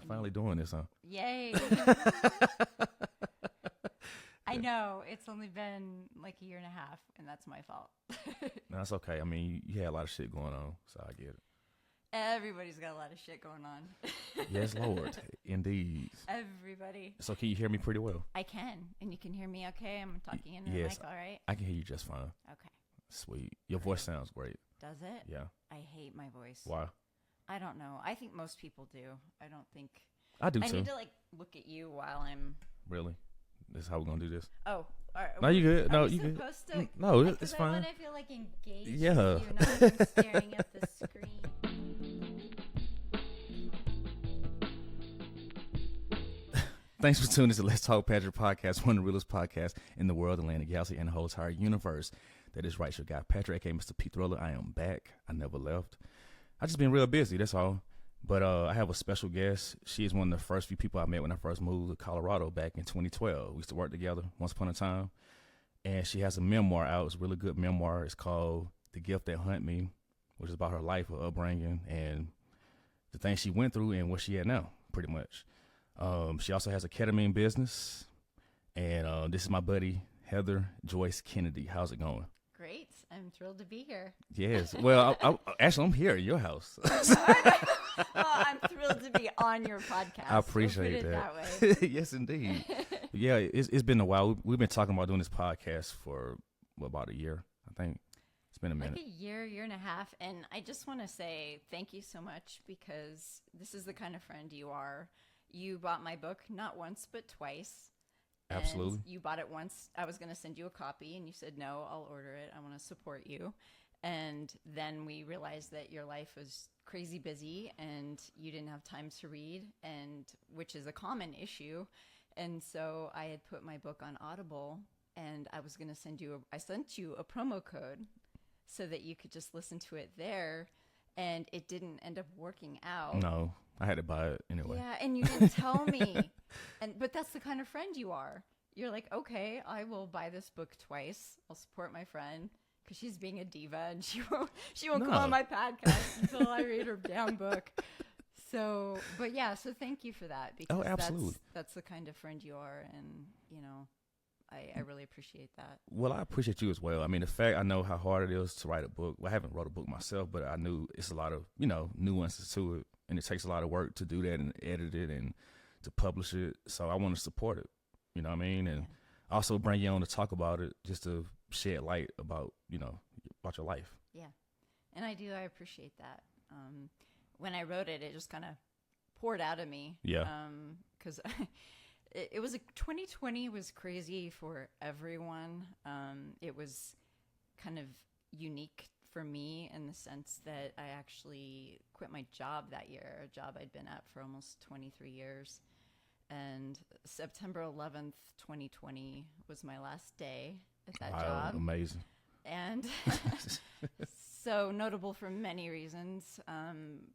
Finally doing this, huh? Yay. I know. It's only been like a year and a half, and that's my fault. No, that's okay. I mean, you had a lot of shit going on, so I get it. Everybody's got a lot of shit going on. Yes, Lord. Indeed. Everybody. So can you hear me pretty well? I can. And you can hear me okay? I'm talking into the Yes, mic, all right? I can hear you just fine. Okay. Sweet. Your voice sounds great. Does it? Yeah. I hate my voice. Why? I don't know. I think most people do. I don't think... I do I too. need to, like, look at you while I'm... Really? This is how we're going to do this? Oh, all right. No, you good. No, you good. Supposed to... No, like, it's I fine. want to feel, like, engaged Yeah. with you, not even staring at the screen. Thanks for tuning in to Let's Talk Patrick podcast, one of the realest podcasts in the world, the land, the galaxy, and the whole entire universe. That is right, your guy Patrick, aka Mr. P. Thriller. I am back. I never left. I just been real busy, that's all. But I have a special guest. She is one of the first few people I met when I first moved to Colorado back in 2012. We used to work together once upon a time. And she has a memoir out. It's a really good memoir. It's called The Gift That Hunt Me, which is about her life, her upbringing, and the things she went through and what she had now, pretty much. She also has a ketamine business, and this is my buddy, Heather Joyce Kennedy. How's it going? Great. I'm thrilled to be here. Yes. Well, I'm here at your house. Well, I'm thrilled to be on your podcast. I appreciate we'll that. put it that way. Yes, indeed. Yeah, it's been a while. We've been talking about doing this podcast for about a year, I think. It's been a minute. Like a year and a half. And I just want to say thank you so much, because this is the kind of friend you are. You bought my book not once, but twice. Absolutely. And you bought it once. I was going to send you a copy, and you said, no, I'll order it. I want to support you. And then we realized that your life was crazy busy and you didn't have time to read, and which is a common issue. And so I had put my book on Audible, and I was going to send you I sent you a promo code so that you could just listen to it there. And it didn't end up working out. No, I had to buy it anyway. Yeah, and you didn't tell me. But that's the kind of friend you are. You're like, okay, I will buy this book twice. I'll support my friend because she's being a diva, and she won't come on my podcast until I read her damn book. So, but yeah, so thank you for that, because absolutely. That's the kind of friend you are, and I really appreciate that. Well, I appreciate you as well. I mean, the fact I know how hard it is to write a book. Well, I haven't wrote a book myself, but I knew it's a lot of, nuances to it. And it takes a lot of work to do that and edit it and to publish it. So I want to support it. You know what I mean? And also bring you on to talk about it, just to shed light about, about your life. Yeah. And I appreciate that. When I wrote it, it just kind of poured out of me. Yeah. Because it was 2020 was crazy for everyone. It was kind of unique for me in the sense that I actually quit my job that year, a job I'd been at for almost 23 years. And September 11th, 2020 was my last day at that job. Amazing. And so notable for many reasons.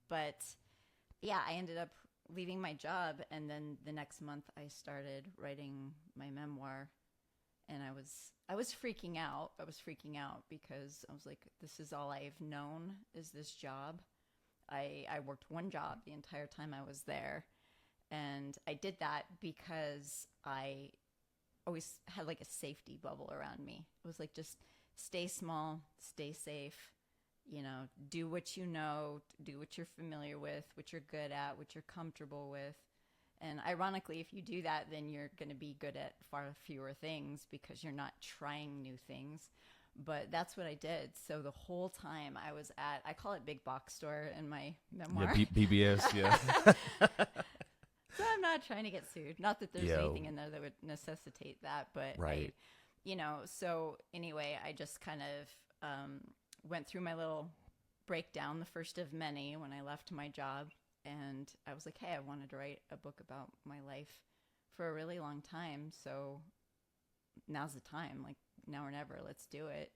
But yeah, I ended up leaving my job, and then the next month I started writing my memoir, and I was freaking out. I was freaking out because I was like, this is all I've known is this job. I worked one job the entire time I was there, and I did that because I always had like a safety bubble around me. It was like, just stay small, stay safe. Do what you know, do what you're familiar with, what you're good at, what you're comfortable with. And ironically, if you do that, then you're going to be good at far fewer things because you're not trying new things. But that's what I did. So the whole time I was I call it big box store in my memoir. Yeah, BBS, yeah. So I'm not trying to get sued. Not that there's anything in there that would necessitate that, but right. So anyway, I just kind of went through my little breakdown, the first of many, when I left my job. And I was like, hey, I wanted to write a book about my life for a really long time. So now's the time, like now or never, let's do it.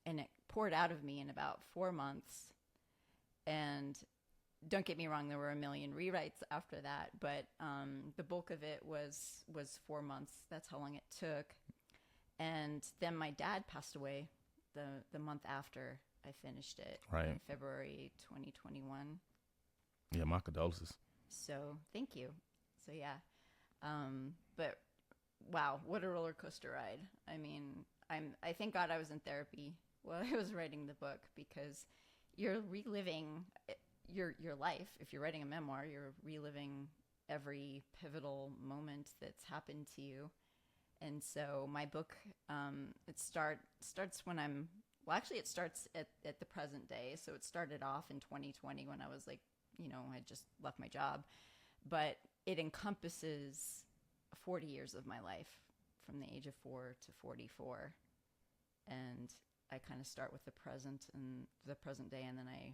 And it poured out of me in about 4 months. And don't get me wrong, there were a million rewrites after that. But the bulk of it was 4 months. That's how long it took. And then my dad passed away the month after I finished it, right, in February 2021. Yeah, my condolences. So thank you. So yeah. But wow, what a roller coaster ride. I mean, I thank God I was in therapy while I was writing the book, because you're reliving your life. If you're writing a memoir, you're reliving every pivotal moment that's happened to you. And so my book, it starts when it starts at the present day. So it started off in 2020 when I was like, I just left my job, but it encompasses 40 years of my life from the age of 4 to 44. And I kind of start with the present day, and then I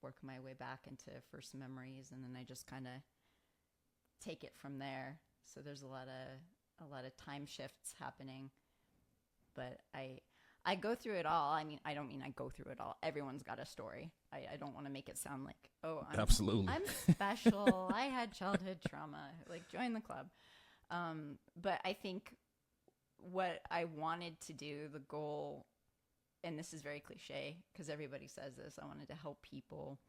work my way back into first memories, and then I just kind of take it from there. So there's a lot of time shifts happening, but I go through it all. I mean, I don't mean I go through it all. Everyone's got a story. I don't want to make it sound like, oh, absolutely, I'm special. I had childhood trauma. Like, join the club. But I think what I wanted to do, the goal, and this is very cliche because everybody says this, I wanted to help people.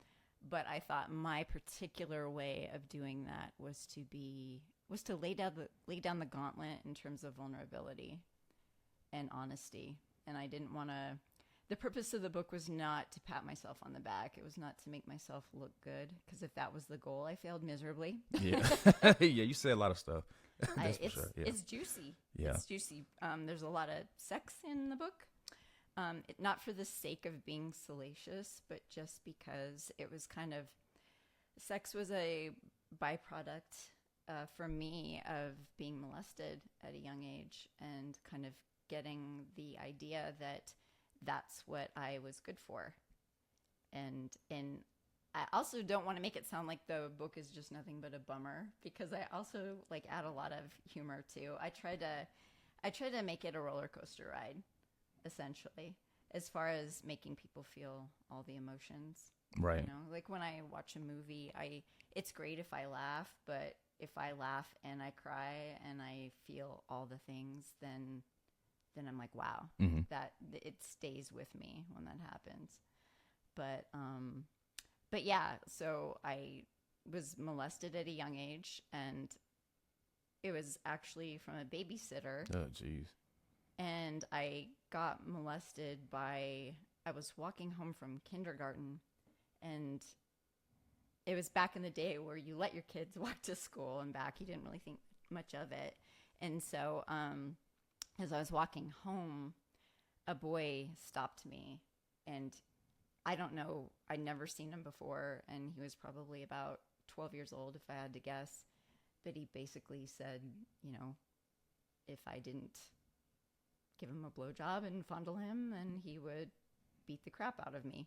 But I thought my particular way of doing that was to lay down the gauntlet in terms of vulnerability and honesty. And I didn't want to. The purpose of the book was not to pat myself on the back. It was not to make myself look good, because if that was the goal, I failed miserably. Yeah, yeah. You say a lot of stuff. That's for sure. Yeah. It's juicy. Yeah, it's juicy. There's a lot of sex in the book. Not for the sake of being salacious, but just because it was sex was a byproduct for me of being molested at a young age, and kind of getting the idea that that's what I was good for. And I also don't want to make it sound like the book is just nothing but a bummer, because I also add a lot of humor too. I try to make it a roller coaster ride, essentially, as far as making people feel all the emotions. Right. Like when I watch a movie, it's great if I laugh, but if I laugh and I cry and I feel all the things, then I'm like, wow, that it stays with me when that happens. But yeah, so I was molested at a young age, and it was actually from a babysitter. Oh, geez. And I got molested I was walking home from kindergarten, and it was back in the day where you let your kids walk to school and back. You didn't really think much of it. And so, as I was walking home, a boy stopped me, and I don't know, I'd never seen him before, and he was probably about 12 years old, if I had to guess. But he basically said, if I didn't give him a blowjob and fondle him, then he would beat the crap out of me.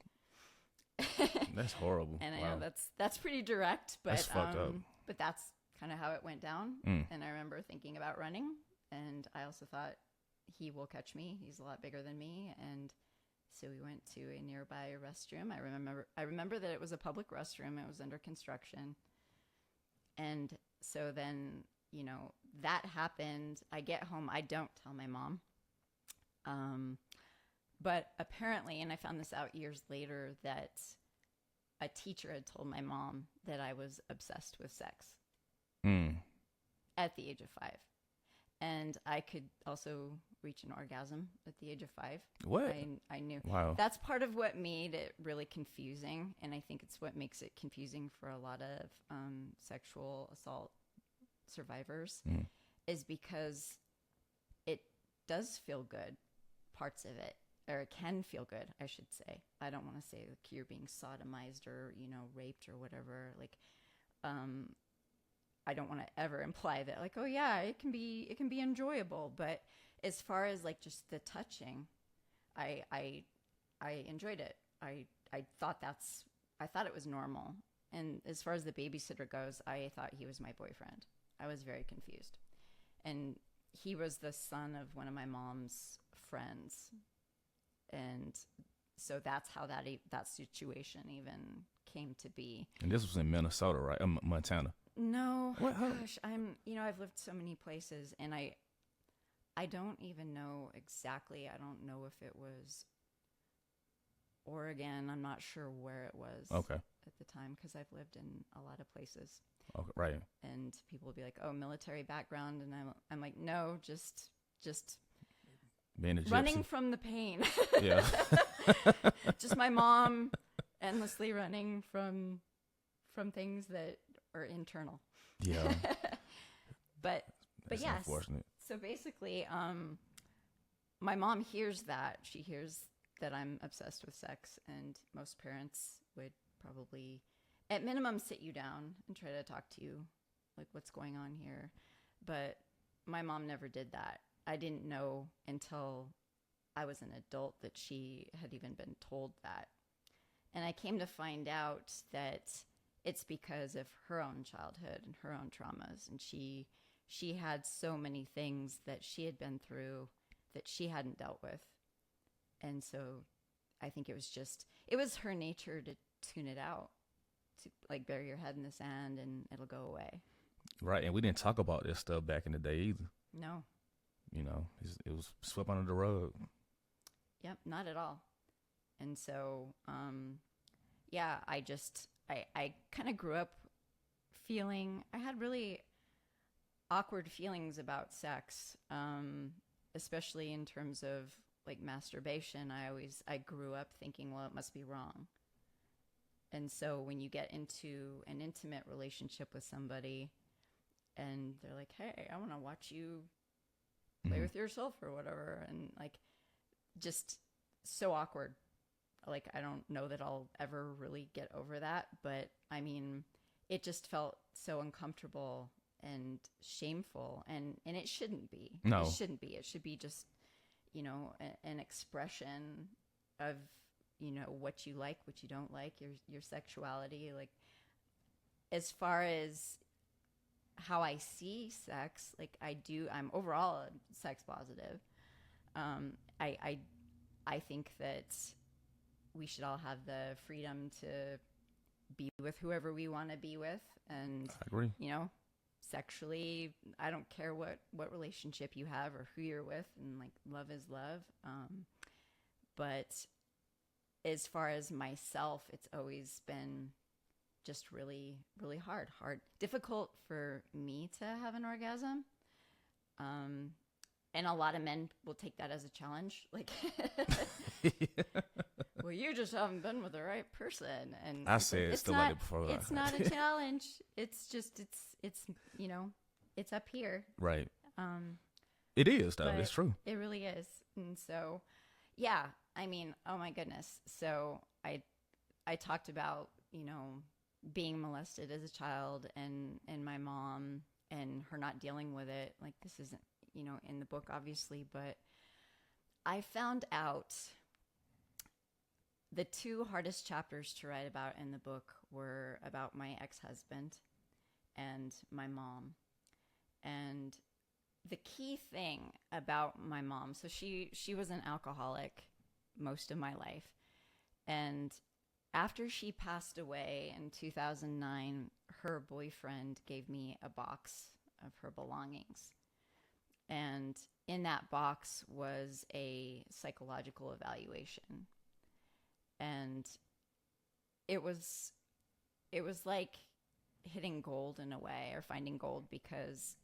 That's horrible. And I wow. know that's pretty direct, but that's fucked up. But that's kind of how it went down. And I remember thinking about running, and I also thought, he will catch me. He's a lot bigger than me. And so we went to a nearby restroom. I remember that it was a public restroom. It was under construction. And so then, that happened. I get home. I don't tell my mom. But apparently, and I found this out years later, that a teacher had told my mom that I was obsessed with sex at the age of 5. And I could also reach an orgasm at the age of 5. What? I knew. Wow. That's part of what made it really confusing. And I think it's what makes it confusing for a lot of sexual assault survivors, is because it does feel good, parts of it, or it can feel good, I should say. I don't want to say like you're being sodomized or, raped or whatever. I don't want to ever imply that oh yeah, it can be enjoyable, but as far as just the touching, I enjoyed it. I thought it was normal. And as far as the babysitter goes, I thought he was my boyfriend. I was very confused. And he was the son of one of my mom's friends. And so that's how that situation even came to be. And this was in Minnesota, right? Montana. No, gosh, I've lived so many places, and I don't even know exactly. I don't know if it was Oregon. I'm not sure where it was at the time, because I've lived in a lot of places. Okay, right. And people will be like, "Oh, military background," and I'm like, "No, just Being a gypsy. running from the pain." Yeah. Just my mom endlessly running from things that are internal. Yeah. But That's yes. unfortunate. So basically, my mom hears that. She hears that I'm obsessed with sex, and most parents would probably, at minimum, sit you down and try to talk to you, like, what's going on here. But my mom never did that. I didn't know until I was an adult that she had even been told that. And I came to find out that it's because of her own childhood and her own traumas. And she had so many things that she had been through that she hadn't dealt with. And so I think it was her nature to tune it out, to like bury your head in the sand and it'll go away. Right. And we didn't talk about this stuff back in the day either. No. You know, it was swept under the rug. Yep, not at all. And so, yeah, I kind of grew up feeling, I had really awkward feelings about sex, especially in terms of like masturbation. I grew up thinking, well, it must be wrong. And so when you get into an intimate relationship with somebody and they're like, hey, I want to watch you play with yourself or whatever, and like, just so awkward. Like, I don't know that I'll ever really get over that, but I mean, it just felt so uncomfortable and shameful, and it shouldn't be. No. It shouldn't be. It should be just, an expression of, what you like, what you don't like, your sexuality. Like, as far as how I see sex, like I'm overall sex positive. I think that we should all have the freedom to be with whoever we want to be with. And I agree. Sexually, I don't care what relationship you have or who you're with, and like, love is love. But as far as myself, it's always been just really, really hard, difficult for me to have an orgasm. And a lot of men will take that as a challenge. Like, well, you just haven't been with the right person. And I said it's still like it before. It's not a challenge. It's just, it's up here. Right. It is, though. It's true. It really is. And so, yeah, I mean, oh my goodness. So I talked about, being molested as a child and my mom and her not dealing with it. Like, this isn't, in the book, obviously, but I found out the two hardest chapters to write about in the book were about my ex-husband and my mom. And the key thing about my mom, so she was an alcoholic most of my life. And after she passed away in 2009, her boyfriend gave me a box of her belongings. And in that box was a psychological evaluation. And it was like hitting gold in a way, or finding gold, because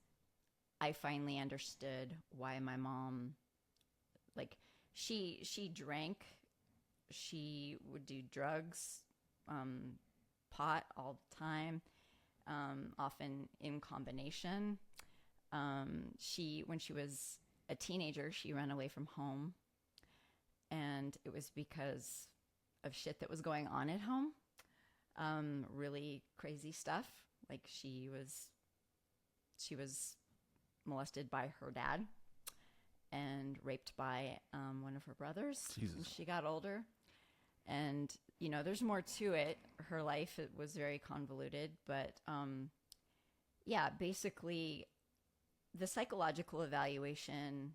I finally understood why my mom, like, she drank, she would do drugs, pot all the time, often in combination. When she was a teenager, she ran away from home, and it was because of shit that was going on at home. Really crazy stuff. Like, she was molested by her dad and raped by one of her brothers. Jesus. When she got older. And, there's more to it. Her life, it was very convoluted, but yeah, basically the psychological evaluation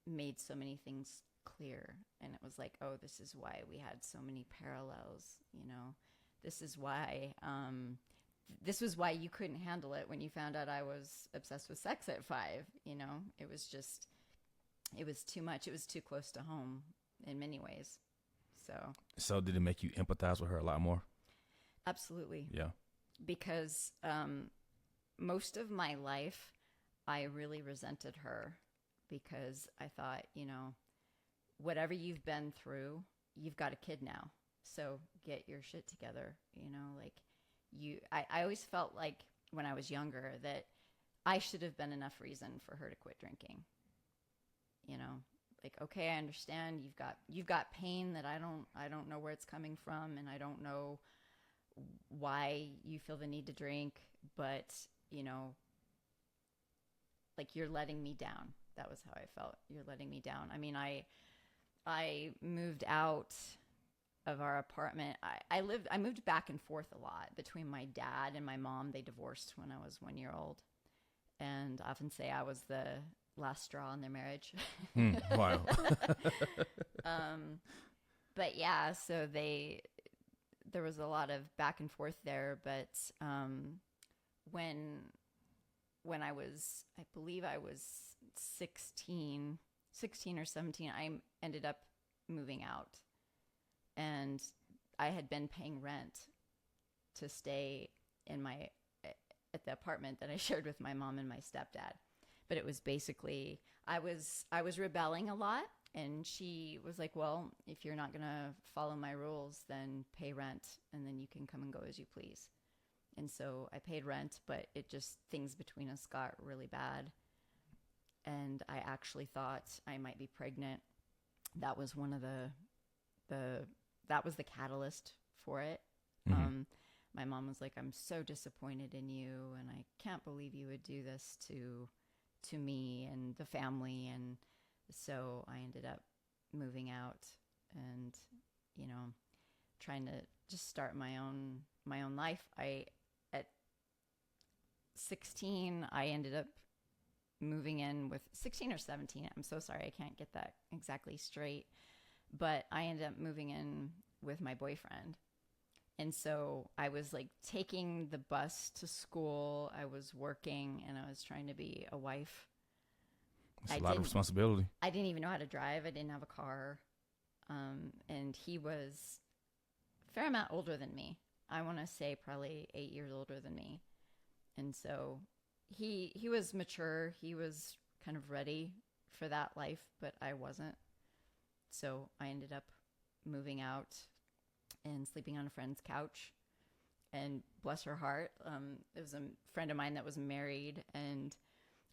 made so many things clear. And it was like, oh, this is why we had so many parallels, This is why, this was why you couldn't handle it when you found out I was obsessed with sex at 5, It was just, it was too much. It was too close to home in many ways. So did it make you empathize with her a lot more? Absolutely. Yeah. because most of my life, I really resented her because I thought, whatever you've been through, you've got a kid now. So get your shit together. I always felt like when I was younger that I should have been enough reason for her to quit drinking. Okay, I understand you've got pain that I don't know where it's coming from, and I don't know why you feel the need to drink, but you're letting me down. That was how I felt. You're letting me down. I mean, I moved out of our apartment. I moved back and forth a lot between my dad and my mom. They divorced when I was 1 year old. And I often say I was the last straw in their marriage. Wow. But yeah, so there was a lot of back and forth there. But when I believe I was 16 or 17, I ended up moving out. And I had been paying rent to stay at the apartment that I shared with my mom and my stepdad. But it was basically, I was rebelling a lot. And she was like, well, if you're not going to follow my rules, then pay rent and then you can come and go as you please. And so I paid rent, but things between us got really bad. And I actually thought I might be pregnant. That was one of that was the catalyst for it. Mm-hmm. My mom was like, I'm so disappointed in you, and I can't believe you would do this to me and the family. And so I ended up moving out and, trying to just start my own life. At 16, I ended up moving in with 16 or 17. I'm so sorry. I can't get that exactly straight. But I ended up moving in with my boyfriend. And so I was taking the bus to school. I was working and I was trying to be a wife. It's a lot of responsibility. I didn't even know how to drive. I didn't have a car. And he was a fair amount older than me. I want to say probably 8 years older than me. And so he was mature. He was kind of ready for that life, but I wasn't. So I ended up moving out and sleeping on a friend's couch. And bless her heart, it was a friend of mine that was married, and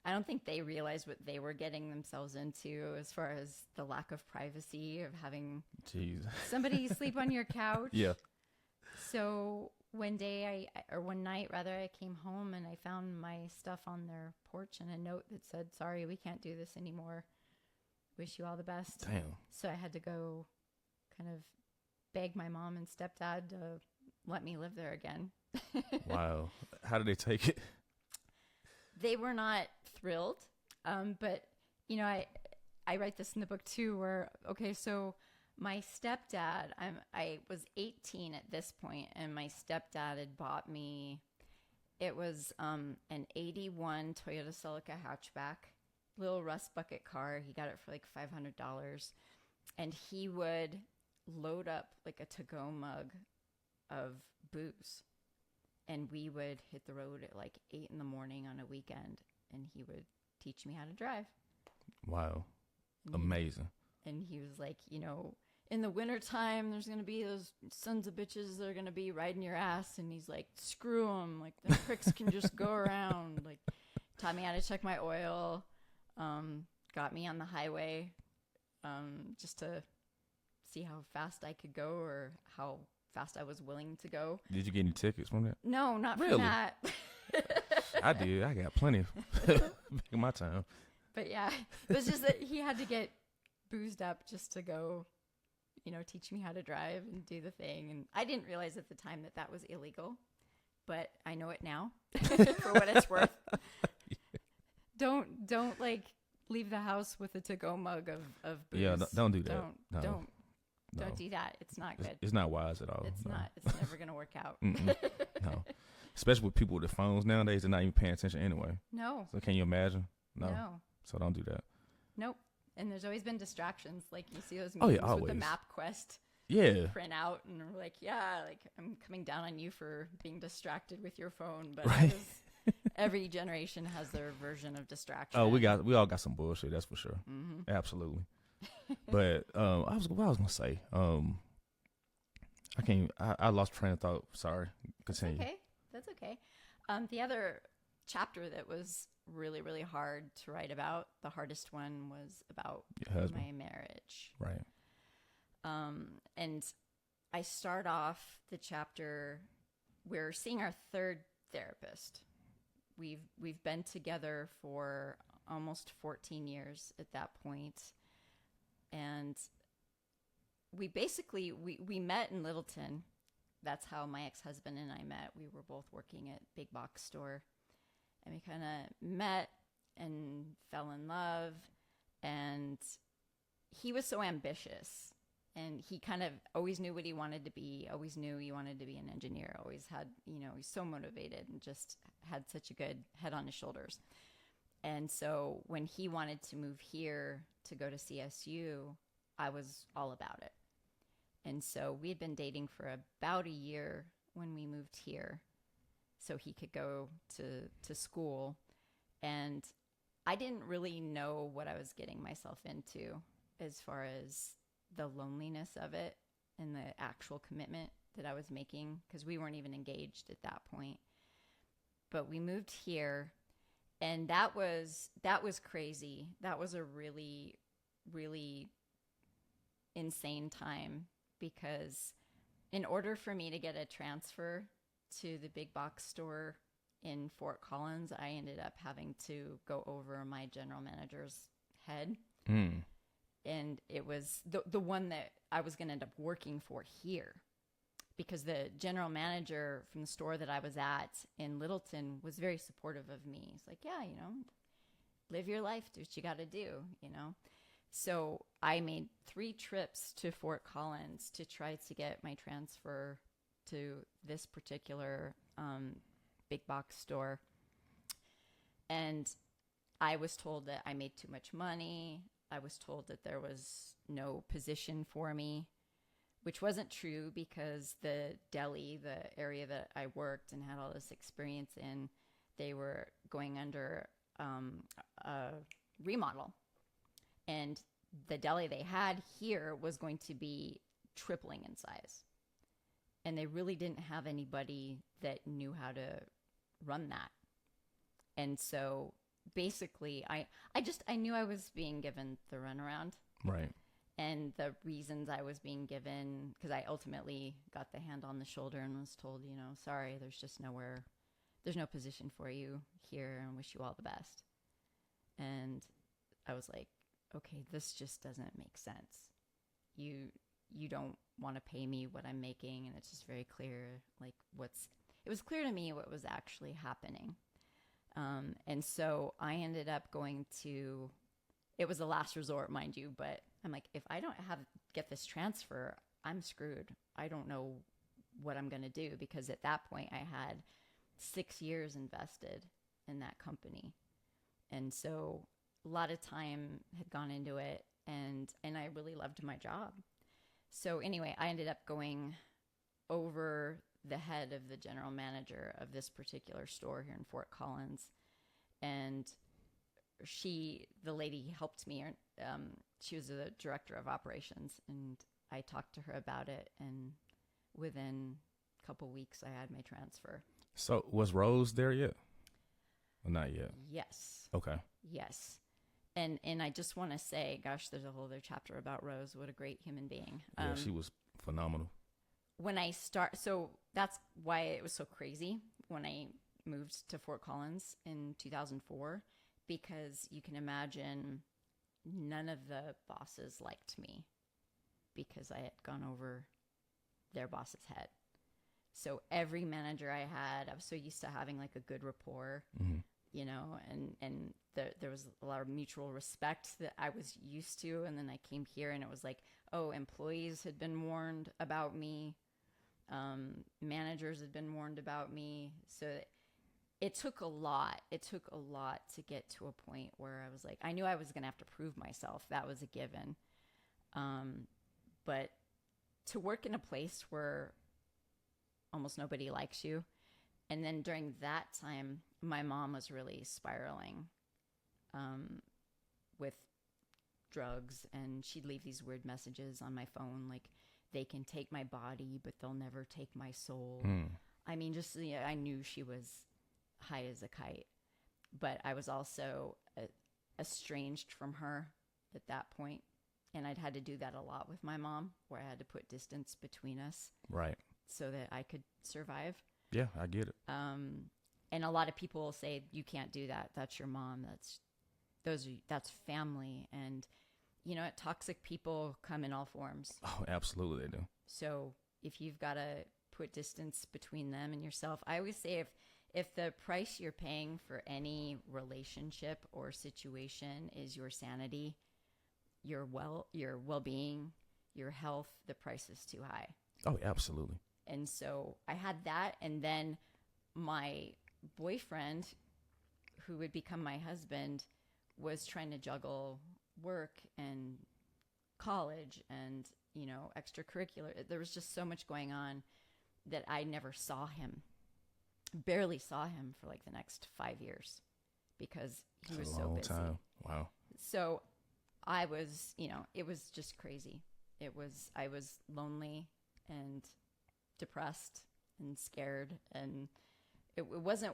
I don't think they realized what they were getting themselves into as far as the lack of privacy of having somebody sleep on your couch. Yeah. So one night I came home and I found my stuff on their porch and a note that said, "Sorry, we can't do this anymore. Wish you all the best." Damn. So I had to go kind of beg my mom and stepdad to let me live there again. Wow. How did they take it? They were not thrilled. But, I write this in the book too, where, okay, so my stepdad, I was 18 at this point, and my stepdad had bought me, it was an 81 Toyota Celica hatchback, little rust bucket car. He got it for $500. And he would load up a to-go mug of booze. And we would hit the road at 8 in the morning on a weekend, and he would teach me how to drive. Wow. Amazing. And he was like, in the wintertime, there's going to be those sons of bitches that are going to be riding your ass. And he's like, screw them. The pricks can just go around. Taught me how to check my oil. Got me on the highway just to see how fast I could go or how fast I was willing to go. Did you get any tickets from that? No, not really? From that. I did. I got plenty back in my time. But yeah, it was just that he had to get boozed up just to go, teach me how to drive and do the thing. And I didn't realize at the time that was illegal, but I know it now for what it's worth. Don't leave the house with a to-go mug of booze. Yeah, don't do that. Don't do that. It's not good. It's not wise at all. It's not. It's never going to work out. No. Especially with people with their phones nowadays, they're not even paying attention anyway. No. So can you imagine? No. So don't do that. Nope. And there's always been distractions. You see those memes with the MapQuest Yeah. print out, and we're like, yeah, like I'm coming down on you for being distracted with your phone, but Right. every generation has their version of distraction. Oh, we all got some bullshit. That's for sure. Mm-hmm. Absolutely. But what I was gonna say. I can't. I lost train of thought. Sorry. Continue. That's okay. The other chapter that was really, really hard to write about, the hardest one was about Your husband. my marriage. Right. And I start off the chapter, we're seeing our third therapist. We've been together for almost 14 years at that point. And we basically, we met in Littleton. That's how my ex-husband and I met. We were both working at big box store. And we kind of met and fell in love. And he was so ambitious. And he kind of always knew what he wanted to be, always knew he wanted to be an engineer, always had, he's so motivated and just had such a good head on his shoulders. And so when he wanted to move here to go to CSU, I was all about it. And so we had been dating for about a year when we moved here so he could go to school. And I didn't really know what I was getting myself into as far as the loneliness of it and the actual commitment that I was making, because we weren't even engaged at that point. But we moved here, and that was crazy. That was a really, really insane time, because in order for me to get a transfer to the big box store in Fort Collins, I ended up having to go over my general manager's head. Mm. And it was the one that I was going to end up working for here, because the general manager from the store that I was at in Littleton was very supportive of me. He's like, yeah, live your life, do what you got to do, So I made 3 trips to Fort Collins to try to get my transfer to this particular big box store. And I was told that I made too much money. I was told that there was no position for me, which wasn't true, because the deli, the area that I worked and had all this experience in, they were going under a remodel. And the deli they had here was going to be tripling in size. And they really didn't have anybody that knew how to run that. And so basically, I knew I was being given the runaround. Right. And the reasons I was being given, because I ultimately got the hand on the shoulder and was told, sorry, there's no position for you here, and wish you all the best. And I was like, okay, this just doesn't make sense. You don't want to pay me what I'm making, and it's just very clear, it was clear to me what was actually happening. And so I ended up going to, it was the last resort, mind you, but I'm like, if I don't get this transfer, I'm screwed. I don't know what I'm going to do, because at that point I had 6 years invested in that company. And so a lot of time had gone into it, and I really loved my job. So anyway, I ended up going over the head of the general manager of this particular store here in Fort Collins. And the lady helped me. She was the director of operations, and I talked to her about it. And within a couple weeks, I had my transfer. So was Rose there yet? Well, not yet. Yes. Okay. Yes. And I just want to say, gosh, there's a whole other chapter about Rose. What a great human being. Yeah, she was phenomenal. So that's why it was so crazy when I moved to Fort Collins in 2004, because you can imagine none of the bosses liked me because I had gone over their boss's head. So every manager I had, I was so used to having a good rapport, Mm-hmm. and there was a lot of mutual respect that I was used to. And then I came here, and it was like, oh, employees had been warned about me. Managers had been warned about me. So it took a lot. It took a lot to get to a point where I was like, I knew I was going to have to prove myself. That was a given. But to work in a place where almost nobody likes you. And then during that time, my mom was really spiraling with drugs, and she'd leave these weird messages on my phone like, they can take my body, but they'll never take my soul. I mean, just, I knew she was high as a kite, but I was also estranged from her at that point. And I'd had to do that a lot with my mom, where I had to put distance between us. Right. So that I could survive. Yeah, I get it. And a lot of people will say, you can't do that. That's your mom. That's family. And, toxic people come in all forms. Oh, absolutely they do. So if you've got to put distance between them and yourself, I always say if the price you're paying for any relationship or situation is your sanity, your well-being, your health, the price is too high. Oh, absolutely. And so I had that. And then my boyfriend, who would become my husband, was trying to juggle work and college and, extracurricular. There was just so much going on that I never saw him, barely saw him for like the next 5 years because he was so busy. Time. Wow. So I was, it was just crazy. I was lonely and depressed and scared, and it wasn't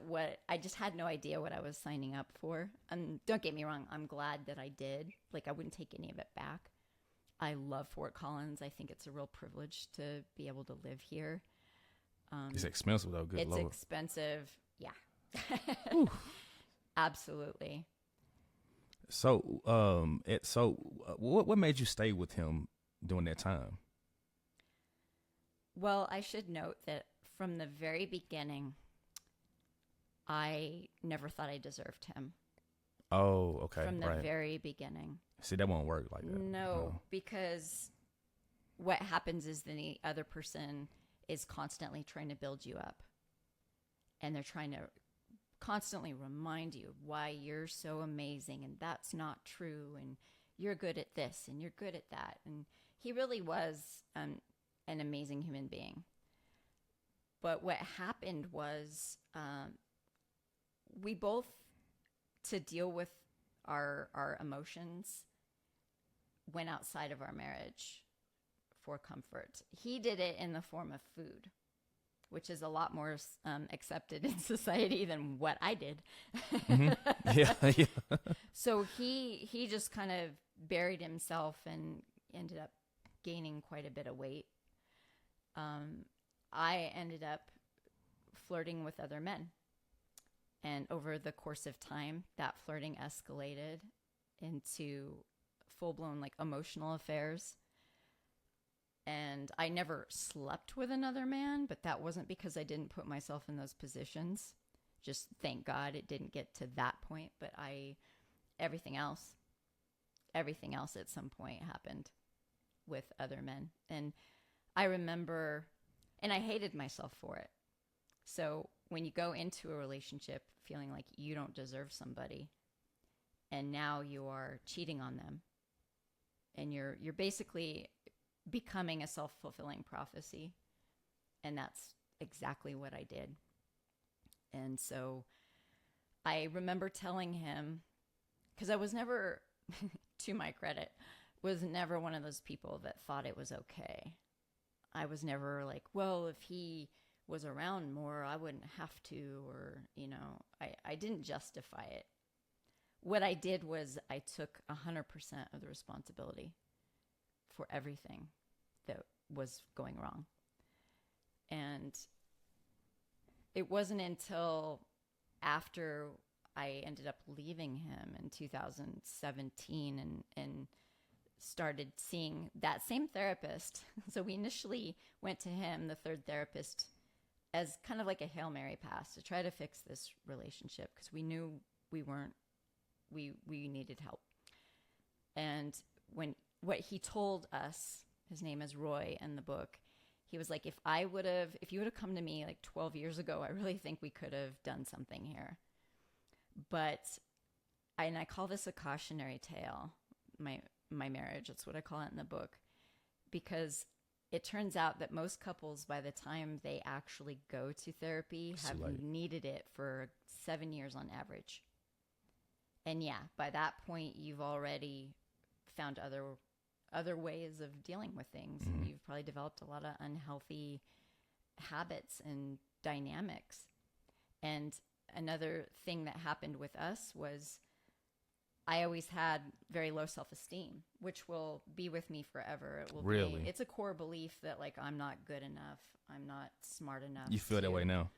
I just had no idea what I was signing up for. And don't get me wrong, I'm glad that I did. Like, I wouldn't take any of it back. I love Fort Collins. I think it's a real privilege to be able to live here. It's expensive though. Good Lord. It's expensive. Yeah. Absolutely. So, what made you stay with him during that time? Well, I should note that from the very beginning, I never thought I deserved him. Oh, okay. From the very beginning. See, that won't work like that. No, because what happens is the other person is constantly trying to build you up. And they're trying to constantly remind you why you're so amazing, and that's not true, and you're good at this, and you're good at that. And he really was an amazing human being. But what happened was we both, to deal with our emotions, went outside of our marriage for comfort. He did it in the form of food, which is a lot more accepted in society than what I did. Mm-hmm. Yeah. So he just kind of buried himself and ended up gaining quite a bit of weight. I ended up flirting with other men. And over the course of time, that flirting escalated into full-blown like emotional affairs. And I never slept with another man, but that wasn't because I didn't put myself in those positions. Just thank God it didn't get to that point. But everything else at some point happened with other men. And I remember, and I hated myself for it. So when you go into a relationship feeling like you don't deserve somebody, and now you are cheating on them, and you're basically becoming a self-fulfilling prophecy. And that's exactly what I did. And so I remember telling him, because I was never, to my credit, was never one of those people that thought it was okay. I was never like, well, if he was around more, I wouldn't have to, or, I didn't justify it. What I did was I took 100% of the responsibility for everything that was going wrong. And it wasn't until after I ended up leaving him in 2017 and started seeing that same therapist. So we initially went to him, the third therapist, as kind of like a Hail Mary pass to try to fix this relationship, because we knew we needed help. And what he told us, his name is Roy in the book, he was like, if you would have come to me like 12 years ago, I really think we could have done something here. But I call this a cautionary tale, my marriage, that's what I call it in the book, because it turns out that most couples, by the time they actually go to therapy, have needed it for 7 years on average. And yeah, by that point, you've already found other ways of dealing with things. And you've probably developed a lot of unhealthy habits and dynamics. And another thing that happened with us was I always had very low self-esteem, which will be with me forever. It will Really? It's a core belief that like I'm not good enough, I'm not smart enough. You feel that way now?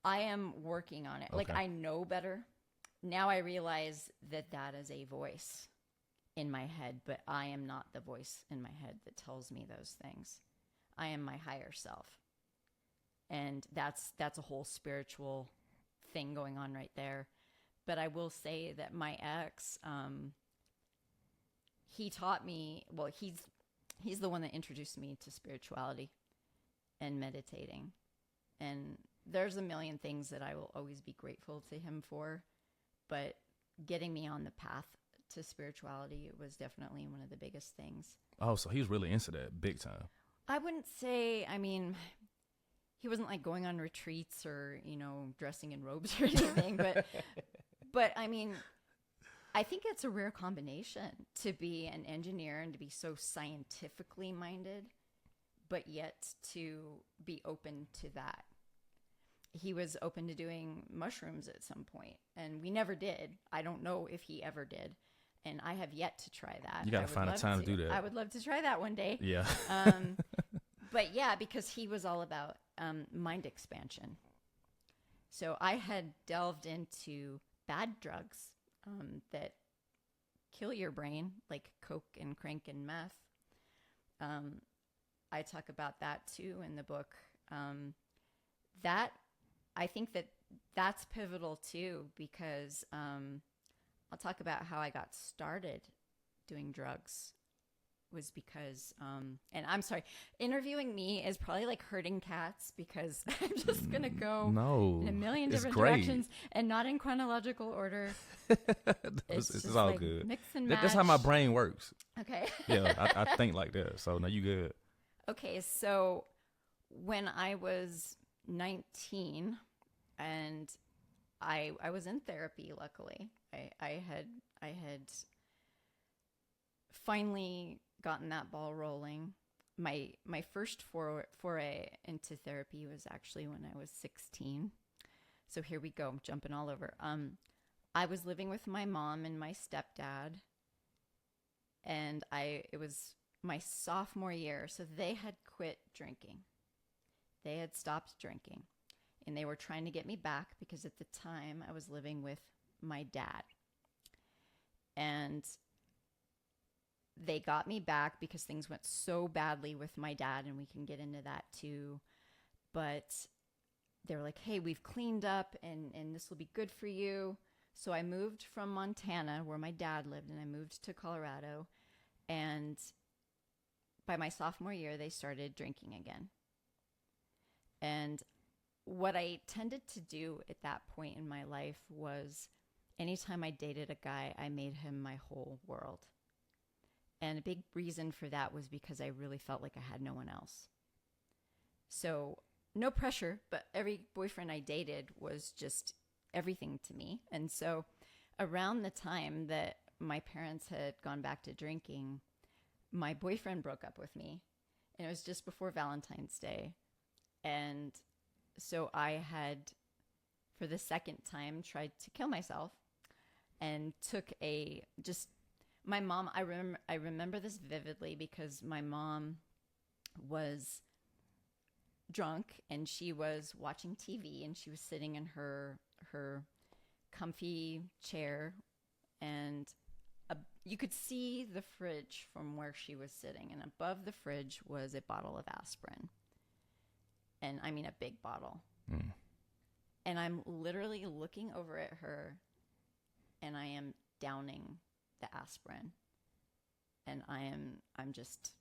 I am working on it. Okay. Like I know better. Now I realize that that is a voice in my head, but I am not the voice in my head that tells me those things. I am my higher self. And that's a whole spiritual thing going on right there. But I will say that my ex, he taught me, well, he's the one that introduced me to spirituality and meditating. And there's a million things that I will always be grateful to him for. But getting me on the path to spirituality was definitely one of the biggest things. Oh, so he's really into that big time. I wouldn't say, I mean, he wasn't like going on retreats or, you know, dressing in robes or anything, but I mean, I think it's a rare combination to be an engineer and to be so scientifically minded, but yet to be open to that. He was open to doing mushrooms at some point, and we never did. I don't know if he ever did, and I have yet to try that. You got to find a time to do that. I would love to try that one day. Yeah. But yeah, because he was all about mind expansion. So I had delved into bad drugs that kill your brain, like coke and crank and meth. I talk about that too in the book. I think that's pivotal too, because I'll talk about how I got started doing drugs was because, and I'm sorry, interviewing me is probably like herding cats because I'm just going to go in a million different directions and not in chronological order. It's all like good. Mix and match. That's how my brain works. Okay. Yeah, I think like that. So now you good. Okay, so when I was 19 and I was in therapy, luckily, I had finally gotten that ball rolling. My first foray into therapy was actually when I was 16. So here we go, I'm jumping all over. I was living with my mom and my stepdad, and it was my sophomore year. So they had quit drinking. They had stopped drinking, and they were trying to get me back because at the time I was living with my dad. And they got me back because things went so badly with my dad, and we can get into that too. But they were like, hey, we've cleaned up and this will be good for you. So I moved from Montana, where my dad lived, and I moved to Colorado. And by my sophomore year, they started drinking again. And what I tended to do at that point in my life was anytime I dated a guy, I made him my whole world. And a big reason for that was because I really felt like I had no one else. So no pressure, but every boyfriend I dated was just everything to me. And so around the time that my parents had gone back to drinking, my boyfriend broke up with me. And it was just before Valentine's Day. And so I had, for the second time, tried to kill myself and took my mom, I remember this vividly because my mom was drunk and she was watching TV and she was sitting in her comfy chair, and you could see the fridge from where she was sitting, and above the fridge was a bottle of aspirin. And I mean a big bottle. Mm. And I'm literally looking over at her and I am downing the aspirin. And I'm just,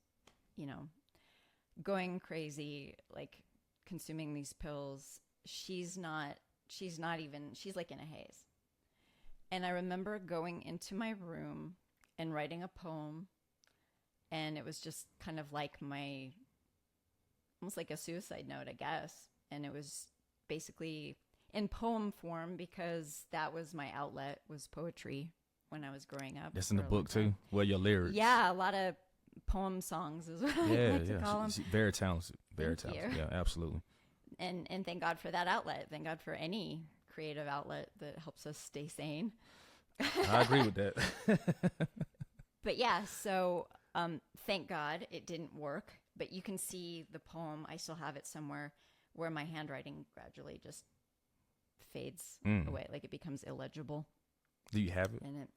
going crazy, like consuming these pills. She's like in a haze. And I remember going into my room and writing a poem. And it was just kind of like my almost like a suicide note, I guess. And it was basically in poem form because that was my outlet, was poetry when I was growing up. That's in the book too. Well, your lyrics. Yeah, a lot of poem songs is what I like to call them. Very talented. Very talented. Yeah, absolutely. And thank God for that outlet. Thank God for any creative outlet that helps us stay sane. I agree with that. But yeah, so thank God it didn't work. But you can see the poem. I still have it somewhere where my handwriting gradually just fades away. Like it becomes illegible. Do you have it? And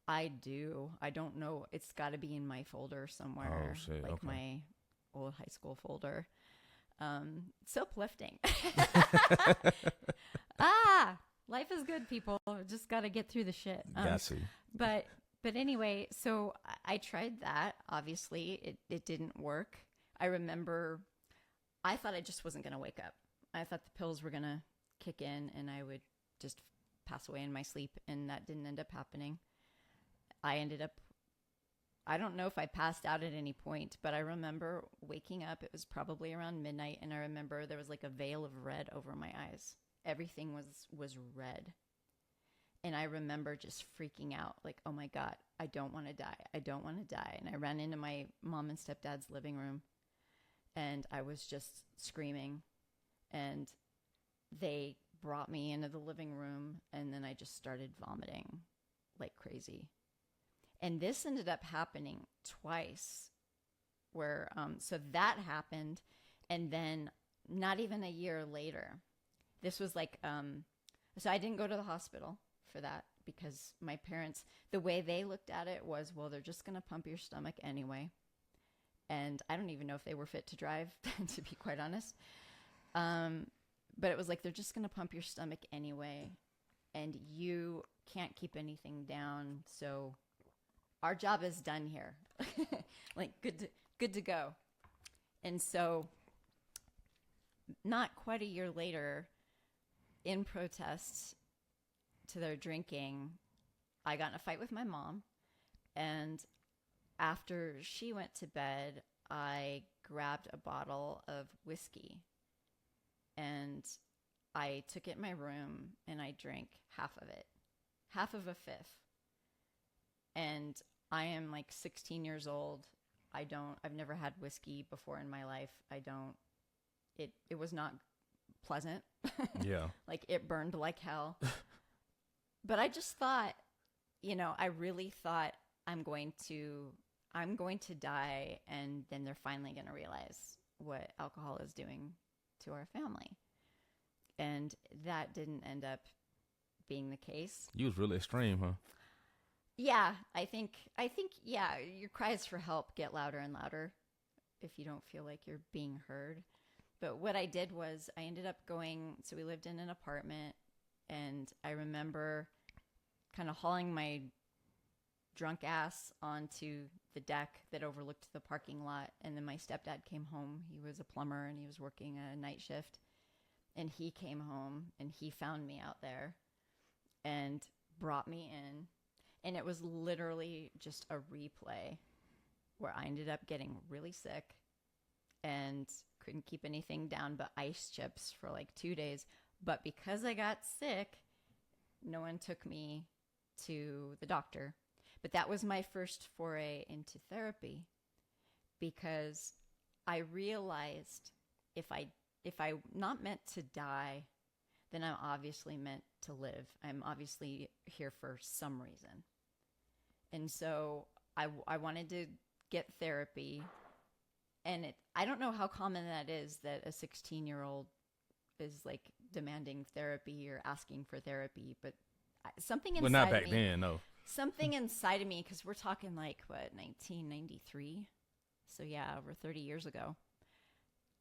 I do. I don't know. It's got to be in my folder somewhere. Oh, shit. Like Okay. my old high school folder. So uplifting. Life is good, people. Just got to get through the shit. Got to. But anyway, so I tried that. Obviously, it didn't work. I remember I thought I just wasn't going to wake up. I thought the pills were going to kick in and I would just pass away in my sleep. And that didn't end up happening. I ended up, I don't know if I passed out at any point, but I remember waking up. It was probably around midnight. And I remember there was like a veil of red over my eyes. Everything was red. And I remember just freaking out, like, oh my God, I don't want to die. I don't want to die. And I ran into my mom and stepdad's living room and I was just screaming. And they brought me into the living room and then I just started vomiting like crazy. And this ended up happening twice where, so that happened. And then not even a year later, this was like, so I didn't go to the hospital for that because my parents, the way they looked at it was, well, they're just going to pump your stomach anyway. And I don't even know if they were fit to drive, to be quite honest. But it was like, they're just going to pump your stomach anyway. And you can't keep anything down. So our job is done here. Like good to go. And so not quite a year later, in protest to their drinking, I got in a fight with my mom. And after she went to bed, I grabbed a bottle of whiskey and I took it in my room and I drank half of it, half of a fifth. And I am like 16 years old. I've never had whiskey before in my life. It was not pleasant. Yeah. Like it burned like hell. But I just thought, I really thought I'm going to die and then they're finally going to realize what alcohol is doing to our family. And that didn't end up being the case. You was really extreme, huh? Yeah, I think yeah, your cries for help get louder and louder if you don't feel like you're being heard. But what I did was I ended up going, so we lived in an apartment and I remember kind of hauling my drunk ass onto the deck that overlooked the parking lot. And then my stepdad came home. He was a plumber and he was working a night shift. And he came home and he found me out there and brought me in. And it was literally just a replay where I ended up getting really sick and couldn't keep anything down but ice chips for like 2 days. But because I got sick, no one took me to the doctor. But that was my first foray into therapy because I realized if I'm not meant to die, then I'm obviously meant to live. I'm obviously here for some reason. And so I wanted to get therapy. And I don't know how common that is that a 16-year-old is like demanding therapy or asking for therapy. But something inside Well, not back me, then, no. Something inside of me, because we're talking like, 1993? So yeah, over 30 years ago.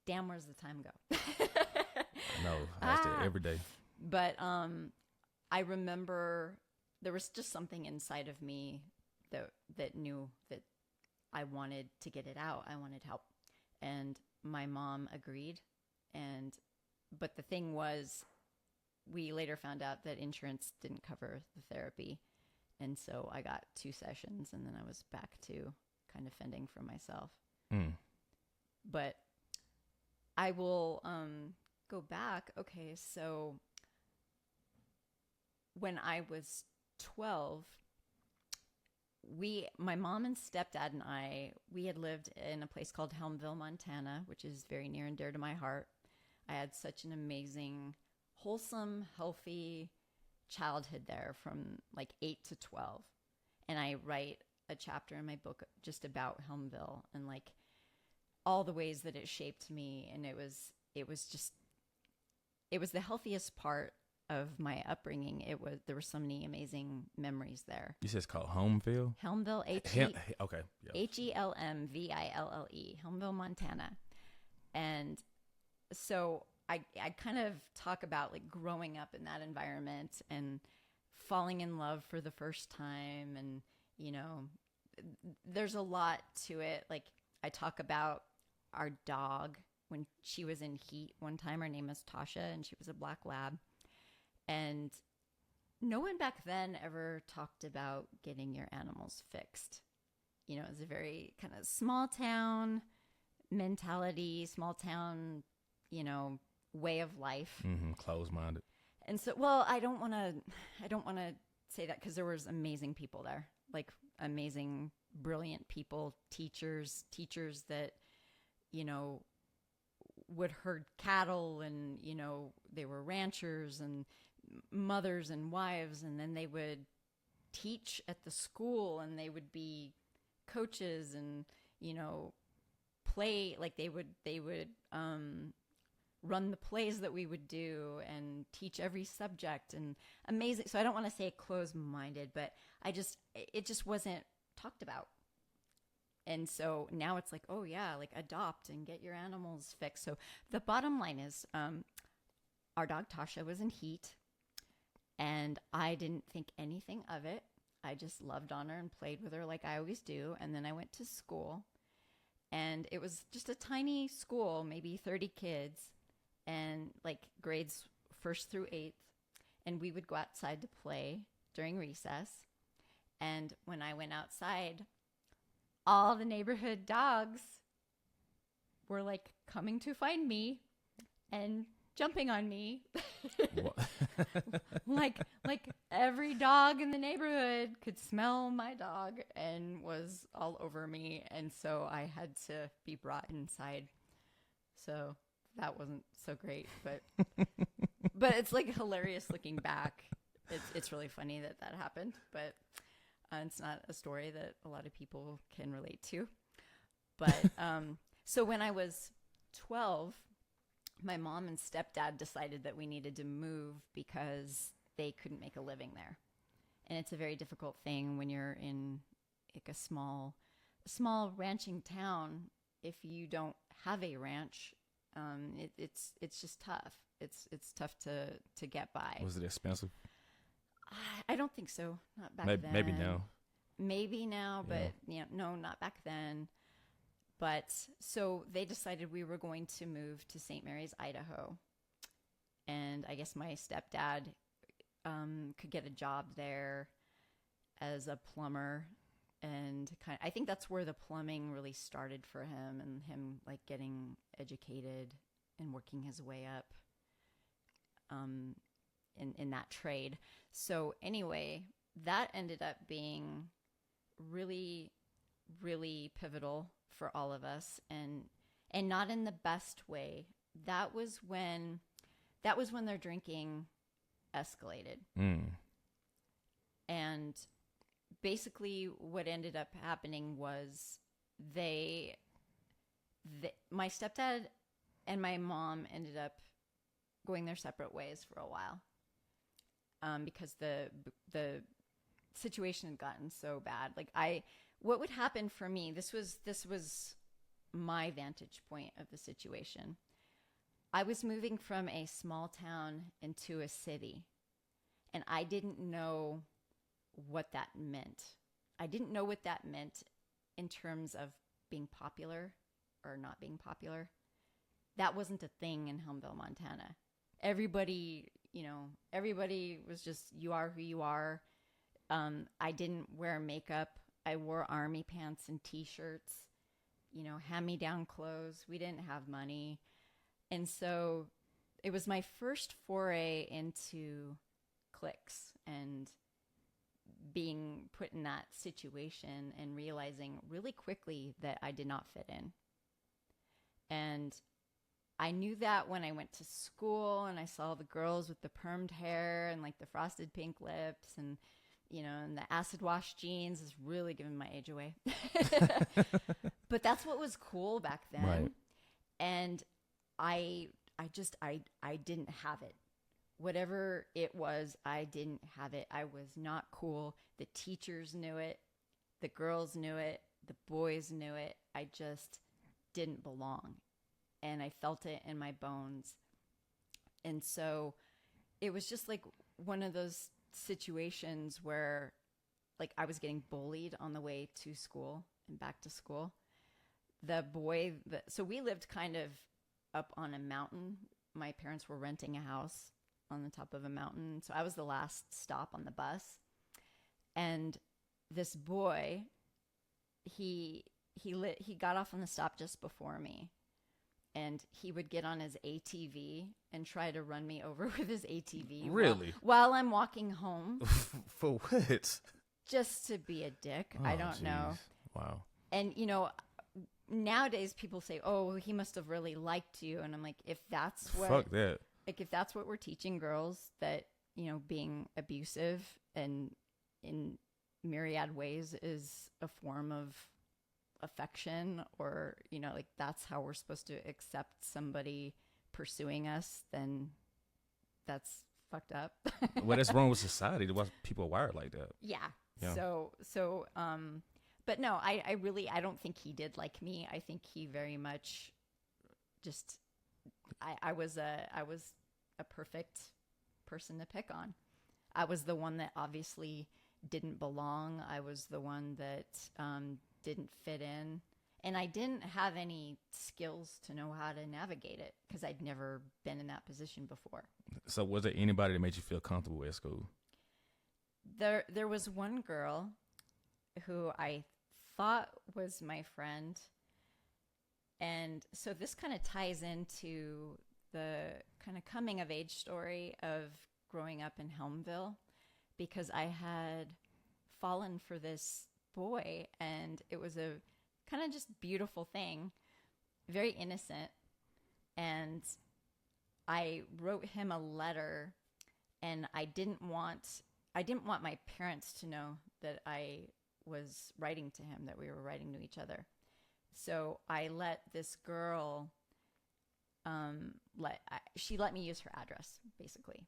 Damn, where's the time go? I know. I asked it every day. But I remember there was just something inside of me that knew that I wanted to get it out. I wanted help. And my mom agreed. But the thing was, we later found out that insurance didn't cover the therapy. And so I got 2 sessions and then I was back to kind of fending for myself. Mm. But I will go back. Okay, so when I was 12, my mom and stepdad and we had lived in a place called Helmville, Montana, which is very near and dear to my heart. I had such an amazing, wholesome, healthy childhood there from like 8 to 12. And I write a chapter in my book just about Helmville and like all the ways that it shaped me. And it was the healthiest part of my upbringing. There were so many amazing memories there. You said it's called Homeville? Helmville, Okay. Yeah. Helmville, Helmville, Montana. And so I kind of talk about like growing up in that environment and falling in love for the first time. And, you know, there's a lot to it. Like I talk about our dog when she was in heat one time. Her name is Tasha and she was a black lab. And no one back then ever talked about getting your animals fixed. You know, it was a very kind of small town mentality, small town, you know, way of life. Mm-hmm. Closed-minded. And so, well, I don't want to say that because there was amazing people there, like amazing, brilliant people, teachers that, you know, would herd cattle and, you know, they were ranchers and mothers and wives, and then they would teach at the school and they would be coaches and, you know, play, like they would run the plays that we would do and teach every subject and amazing. So I don't want to say closed-minded, but it just wasn't talked about. And so now it's like, oh yeah, like adopt and get your animals fixed. So the bottom line is, our dog Tasha was in heat and I didn't think anything of it. I just loved on her and played with her like I always do. And then I went to school and it was just a tiny school, maybe 30 kids and like grades 1st through 8th. And we would go outside to play during recess. And when I went outside, all the neighborhood dogs were like coming to find me and jumping on me. like every dog in the neighborhood could smell my dog and was all over me. And so I had to be brought inside. So that wasn't so great, but it's like hilarious looking back. It's really funny that happened, but it's not a story that a lot of people can relate to. But so when I was 12, my mom and stepdad decided that we needed to move because they couldn't make a living there. And it's a very difficult thing when you're in like a small ranching town. If you don't have a ranch, it's just tough. It's tough to get by. Was it expensive? I don't think so. Not back then. Maybe now. Maybe now, but no, not back then. But so they decided we were going to move to St. Mary's, Idaho. And I guess my stepdad could get a job there as a plumber. And I think that's where the plumbing really started for him and him like getting educated and working his way up in that trade. So anyway, that ended up being really, really pivotal for all of us and not in the best way. That was when their drinking escalated. And basically what ended up happening was my stepdad and my mom ended up going their separate ways for a while. Because the situation had gotten so bad. Like what would happen for me, this was my vantage point of the situation. I was moving from a small town into a city, and I didn't know what that meant. I didn't know what that meant in terms of being popular or not being popular. That wasn't a thing in Helmville, Montana. Everybody was just, you are who you are. I didn't wear makeup. I wore army pants and t-shirts, hand-me-down clothes. We didn't have money. And so it was my first foray into cliques and being put in that situation and realizing really quickly that I did not fit in. And I knew that when I went to school and I saw the girls with the permed hair and like the frosted pink lips and, you know, and the acid wash jeans is really giving my age away. But that's what was cool back then. Right. And I didn't have it. Whatever it was, I didn't have it. I was not cool. The teachers knew it. The girls knew it. The boys knew it. I just didn't belong. And I felt it in my bones. And so it was just like one of those situations where like I was getting bullied on the way to school and back to school. So we lived kind of up on a mountain. My parents were renting a house on the top of a mountain. So I was the last stop on the bus. And this boy, he got off on the stop just before me. And he would get on his ATV and try to run me over with his ATV. Really? While I'm walking home. For what? Just to be a dick. Oh, I don't know. Wow. And, you know, nowadays people say, oh, he must have really liked you. And I'm like, if that's what... Fuck that. Like, if that's what we're teaching girls, that, you know, being abusive and in myriad ways is a form of affection, or, you know, like that's how we're supposed to accept somebody pursuing us, then that's fucked up. Well, that's wrong with society. Why people are wired like that. Yeah. Yeah. But no, I don't think he did like me. I think he very much just, I was a perfect person to pick on. I was the one that obviously didn't belong. I was the one that didn't fit in. And I didn't have any skills to know how to navigate it because I'd never been in that position before. So was there anybody that made you feel comfortable at school? There was one girl who I thought was my friend. And so this kind of ties into the kind of coming of age story of growing up in Helmville, because I had fallen for this boy and it was a kind of just beautiful thing, very innocent. And I wrote him a letter, and I didn't want my parents to know that I was writing to him, that we were writing to each other. So I let this girl, she let me use her address, basically.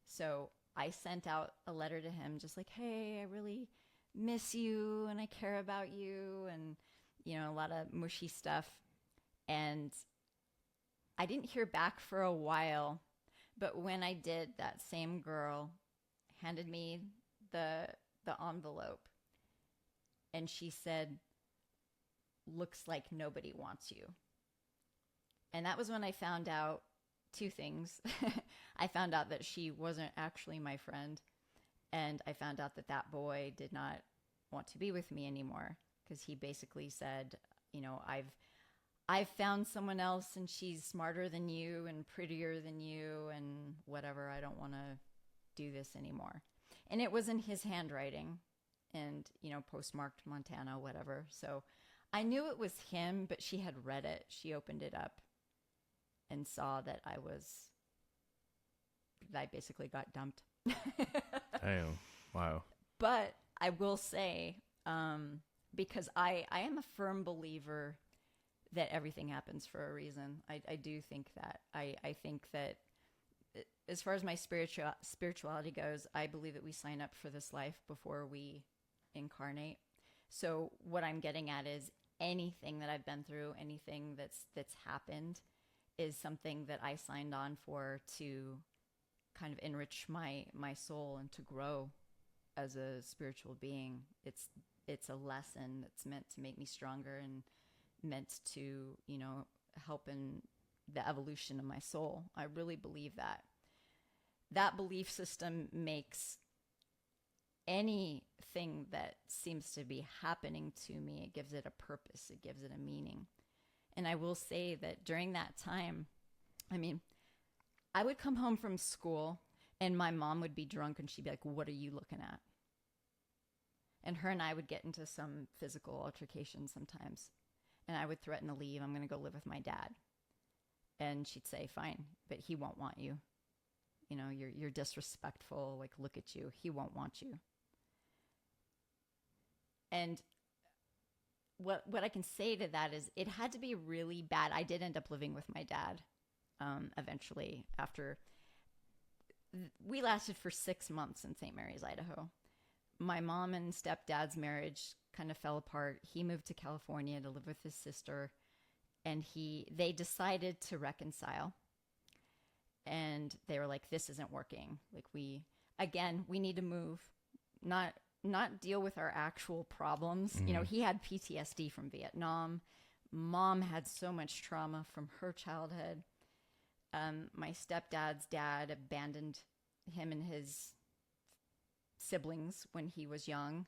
So I sent out a letter to him just like, hey, I really miss you and I care about you, and, you know, a lot of mushy stuff. And I didn't hear back for a while, but when I did, that same girl handed me the envelope, and she said, looks like nobody wants you. And that was when I found out two things. I found out that she wasn't actually my friend, and I found out that that boy did not want to be with me anymore, because he basically said, you know, I've found someone else and she's smarter than you and prettier than you and whatever. I don't want to do this anymore. And it was in his handwriting and, you know, postmarked Montana, whatever. So I knew it was him, but she had read it. She opened it up and saw that I basically got dumped. Damn. Wow. But I will say, because I am a firm believer that everything happens for a reason. I do think that. I think that as far as my spirituality goes, I believe that we sign up for this life before we incarnate. So what I'm getting at is anything that I've been through, anything that's happened, is something that I signed on for to kind of enrich my soul and to grow as a spiritual being. It's a lesson that's meant to make me stronger and meant to, you know, help in the evolution of my soul. I really believe that. That belief system makes anything that seems to be happening to me, it gives it a purpose, it gives it a meaning. And I will say that during that time, I mean, I would come home from school and my mom would be drunk and she'd be like, "What are you looking at?" And her and I would get into some physical altercation sometimes. And I would threaten to leave. I'm going to go live with my dad. And she'd say, "Fine, but he won't want you. You know, you're disrespectful. Like, look at you. He won't want you." And what I can say to that is it had to be really bad. I did end up living with my dad eventually after. We lasted for 6 months in St. Mary's, Idaho. My mom and stepdad's marriage kind of fell apart. He moved to California to live with his sister, and they decided to reconcile. And they were like, "This isn't working. Like, we need to move, not deal with our actual problems." Mm-hmm. You know, he had PTSD from Vietnam. Mom had so much trauma from her childhood. My stepdad's dad abandoned him and his siblings when he was young.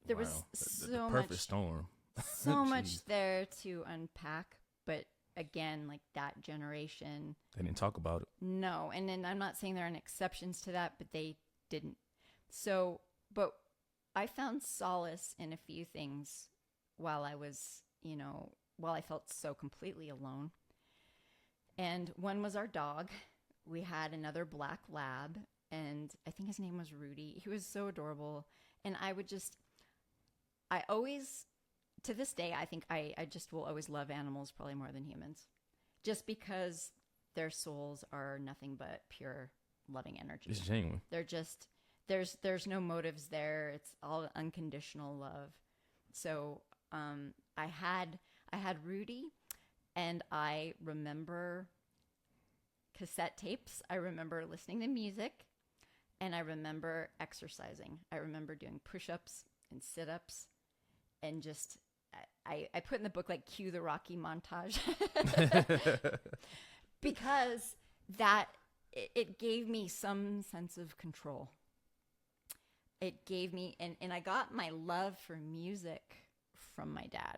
There was the perfect storm. So much there to unpack, but again, like that generation, they didn't talk about it. No, and then I'm not saying there aren't exceptions to that, but they didn't. So, but I found solace in a few things while I was, while I felt so completely alone. And one was our dog. We had another black lab, and I think his name was Rudy. He was so adorable. And I always, to this day, I think I just will always love animals probably more than humans, just because their souls are nothing but pure loving energy. It's genuine. They're just, there's no motives there. It's all unconditional love. So I had Rudy, and I remember cassette tapes. I remember listening to music, and I remember exercising. I remember doing push-ups and sit-ups, and just I put in the book, like, cue the Rocky montage. Because that it gave me some sense of control. It gave me, and I got my love for music from my dad.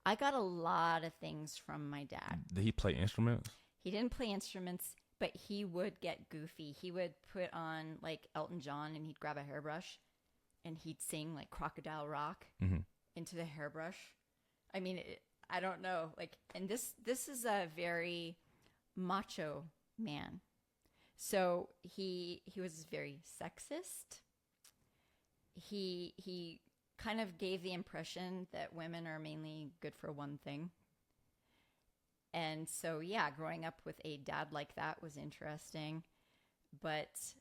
I got a lot of things from my dad. Did he play instruments? He didn't play instruments, but he would get goofy. He would put on, like, Elton John, and he'd grab a hairbrush, and he'd sing, like, Crocodile Rock into the hairbrush. I mean, I don't know. Like, and this is a very macho man. So he was very sexist. He kind of gave the impression that women are mainly good for one thing. And so, yeah, growing up with a dad like that was interesting. But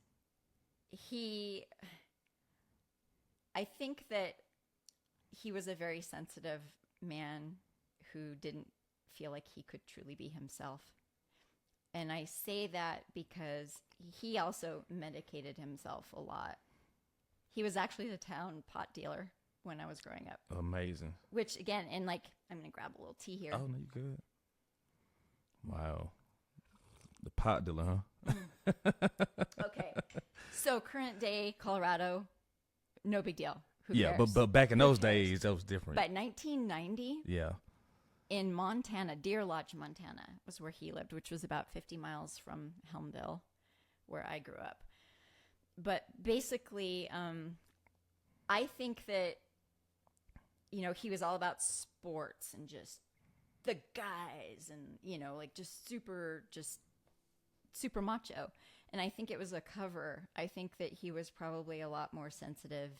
I think that he was a very sensitive man who didn't feel like he could truly be himself. And I say that because he also medicated himself a lot. He was actually the town pot dealer when I was growing up. Amazing. Which, again, and like, I'm going to grab a little tea here. Oh, no, you good. Wow. The pot dealer, huh? Okay. So current day Colorado, no big deal. Who yeah, cares? but back in those days, that was different. But 1990, yeah, in Montana, Deer Lodge, Montana, was where he lived, which was about 50 miles from Helmville, where I grew up. But basically, I think that, he was all about sports and just the guys and, like just super macho. And I think it was a cover. I think that he was probably a lot more sensitive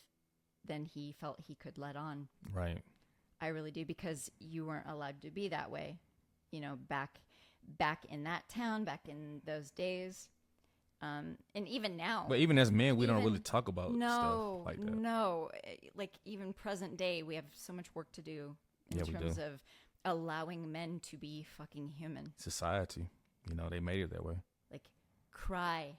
than he felt he could let on. Right. I really do, because you weren't allowed to be that way, back in that town, back in those days. And even now. But even as men, we don't really talk about stuff like that. No. Like, even present day, we have so much work to do in terms of allowing men to be fucking human. Society, they made it that way. Like, cry.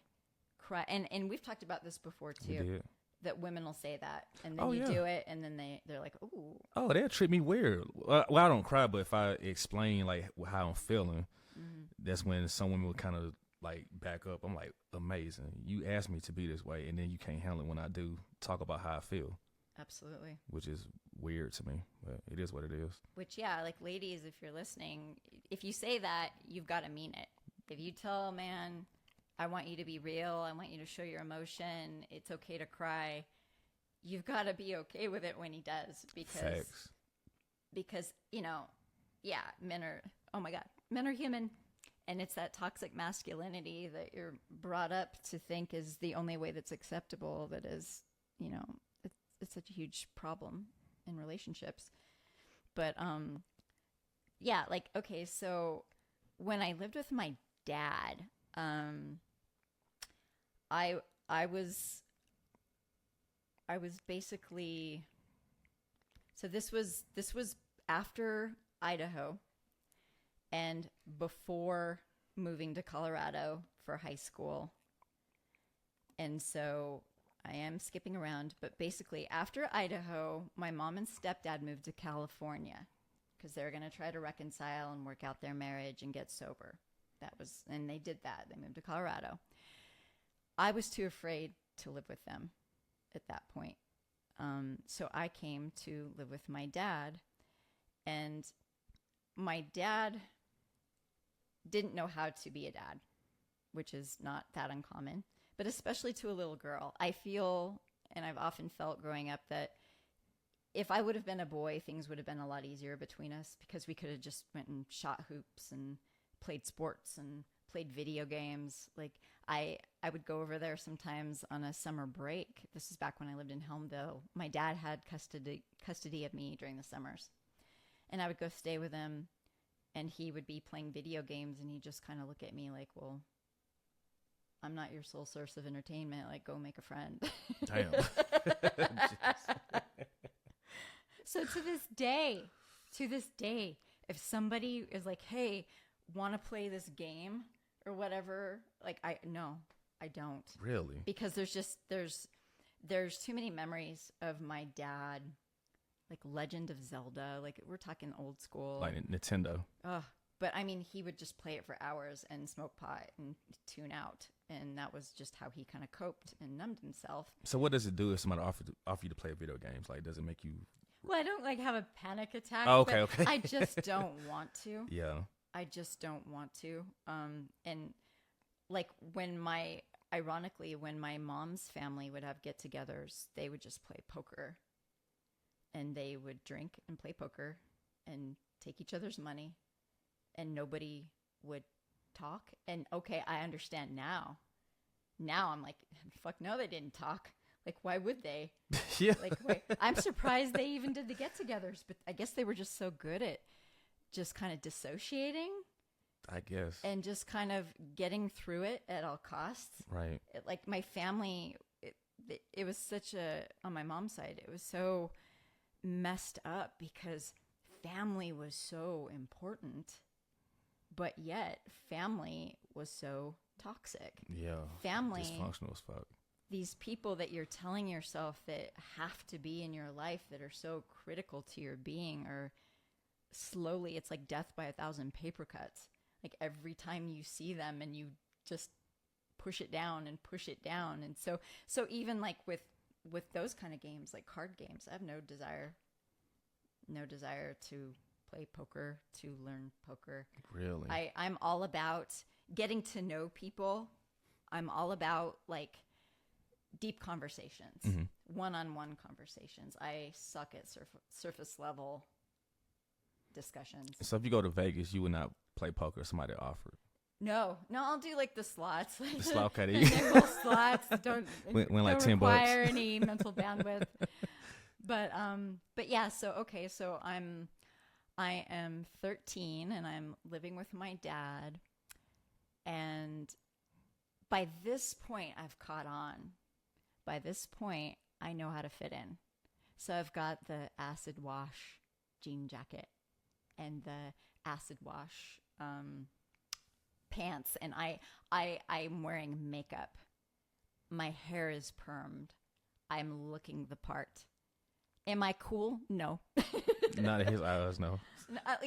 And we've talked about this before, too. We did. That women will say that, and then do it, and then they're like, "Ooh." Oh, they'll treat me weird. Well, I don't cry, but if I explain, like, how I'm feeling, that's when some women will kind of, like, back up. I'm like, amazing. You asked me to be this way, and then you can't handle it when I do talk about how I feel. Absolutely. Which is weird to me, but it is what it is. Which, yeah, like, ladies, if you're listening, if you say that, you've got to mean it. If you tell a man, I want you to be real, I want you to show your emotion, it's okay to cry, you've got to be okay with it when he does. Because, you know, yeah, men are human. And it's that toxic masculinity that you're brought up to think is the only way that's acceptable that is, you know, it's such a huge problem in relationships. But, yeah, like, okay, so when I lived with my dad, I was basically, so this was after Idaho and before moving to Colorado for high school. And so I am skipping around, but basically after Idaho, my mom and stepdad moved to California because they were going to try to reconcile and work out their marriage and get sober. And they did that. They moved to Colorado. I was too afraid to live with them at that point. So I came to live with my dad, and my dad didn't know how to be a dad, which is not that uncommon, but especially to a little girl. I feel, and I've often felt growing up, that if I would have been a boy, things would have been a lot easier between us because we could have just went and shot hoops and played sports and played video games. Like I would go over there sometimes on a summer break. This is back when I lived in Helmville. My dad had custody of me during the summers, and I would go stay with him, and he would be playing video games, and he'd just kind of look at me like, well, I'm not your sole source of entertainment. Like, go make a friend. Damn. So to this day, if somebody is like, hey, want to play this game or whatever, like, I don't. Really? Because there's too many memories of my dad, like Legend of Zelda, like we're talking old school. Like Nintendo. But I mean, he would just play it for hours and smoke pot and tune out. And that was just how he kind of coped and numbed himself. So what does it do if somebody offer you to play video games? Like, does it make you... Well, I don't like have a panic attack. Oh, okay. I just don't want to. Yeah. I just don't want to. And like ironically, when my mom's family would have get-togethers, they would just play poker. And they would drink and play poker and take each other's money. And nobody would talk. And okay, I understand now. Now I'm like, fuck no, they didn't talk. Like, why would they? Yeah. Like, wait, I'm surprised they even did the get-togethers, but I guess they were just so good at just kind of dissociating. I guess. And just kind of getting through it at all costs. Right. Like my family, it was on my mom's side, it was so messed up because family was so important, but yet family was so toxic. Yeah. Family. Dysfunctional as fuck. These people that you're telling yourself that have to be in your life that are so critical to your being are slowly, it's like death by 1,000 paper cuts. Like every time you see them and you just push it down and push it down. And so even like with those kind of games, like card games, I have no desire to play poker, to learn poker. Really? I'm all about getting to know people. I'm all about like deep conversations, one-on-one conversations. I suck at surface level discussions. So if you go to Vegas, you would not play poker if somebody offered? No, I'll do like the slots. The slot the caddy. nickel slots don't Win like don't $10. require any mental bandwidth. But yeah, so I am 13 and I'm living with my dad, and by this point I've caught on. By this point I know how to fit in. So I've got the acid wash jean jacket and the acid wash pants, and I'm wearing makeup. My hair is permed. I'm looking the part. Am I cool? No. Not in his eyes, no.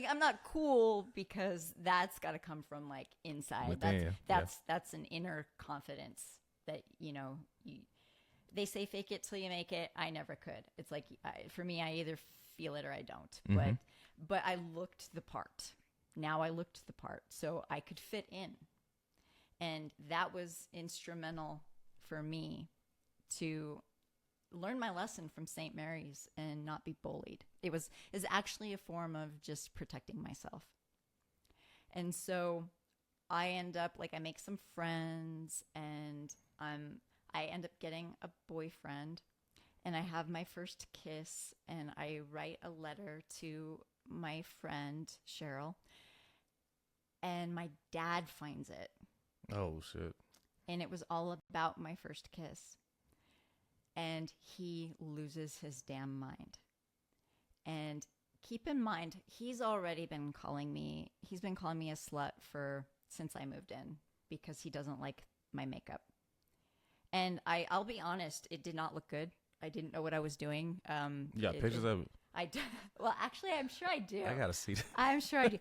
I'm not cool because that's got to come from like inside. Within, that's an inner confidence that, you know, they say fake it till you make it. I never could. It's like, for me, I either feel it or I don't. But I looked the part. Now I looked the part, so I could fit in. And that was instrumental for me to learn my lesson from St. Mary's and not be bullied. It was actually a form of just protecting myself. And so I end up, like, I make some friends, and I end up getting a boyfriend, and I have my first kiss, and I write a letter to my friend Cheryl, and my dad finds it. Oh, shit. And it was all about my first kiss. And he loses his damn mind. And keep in mind, he's been calling me a slut since I moved in, because he doesn't like my makeup. And I'll be honest, it did not look good. I didn't know what I was doing. You got pictures of it? Well, actually, I'm sure I do. I got to see that. I'm sure I do.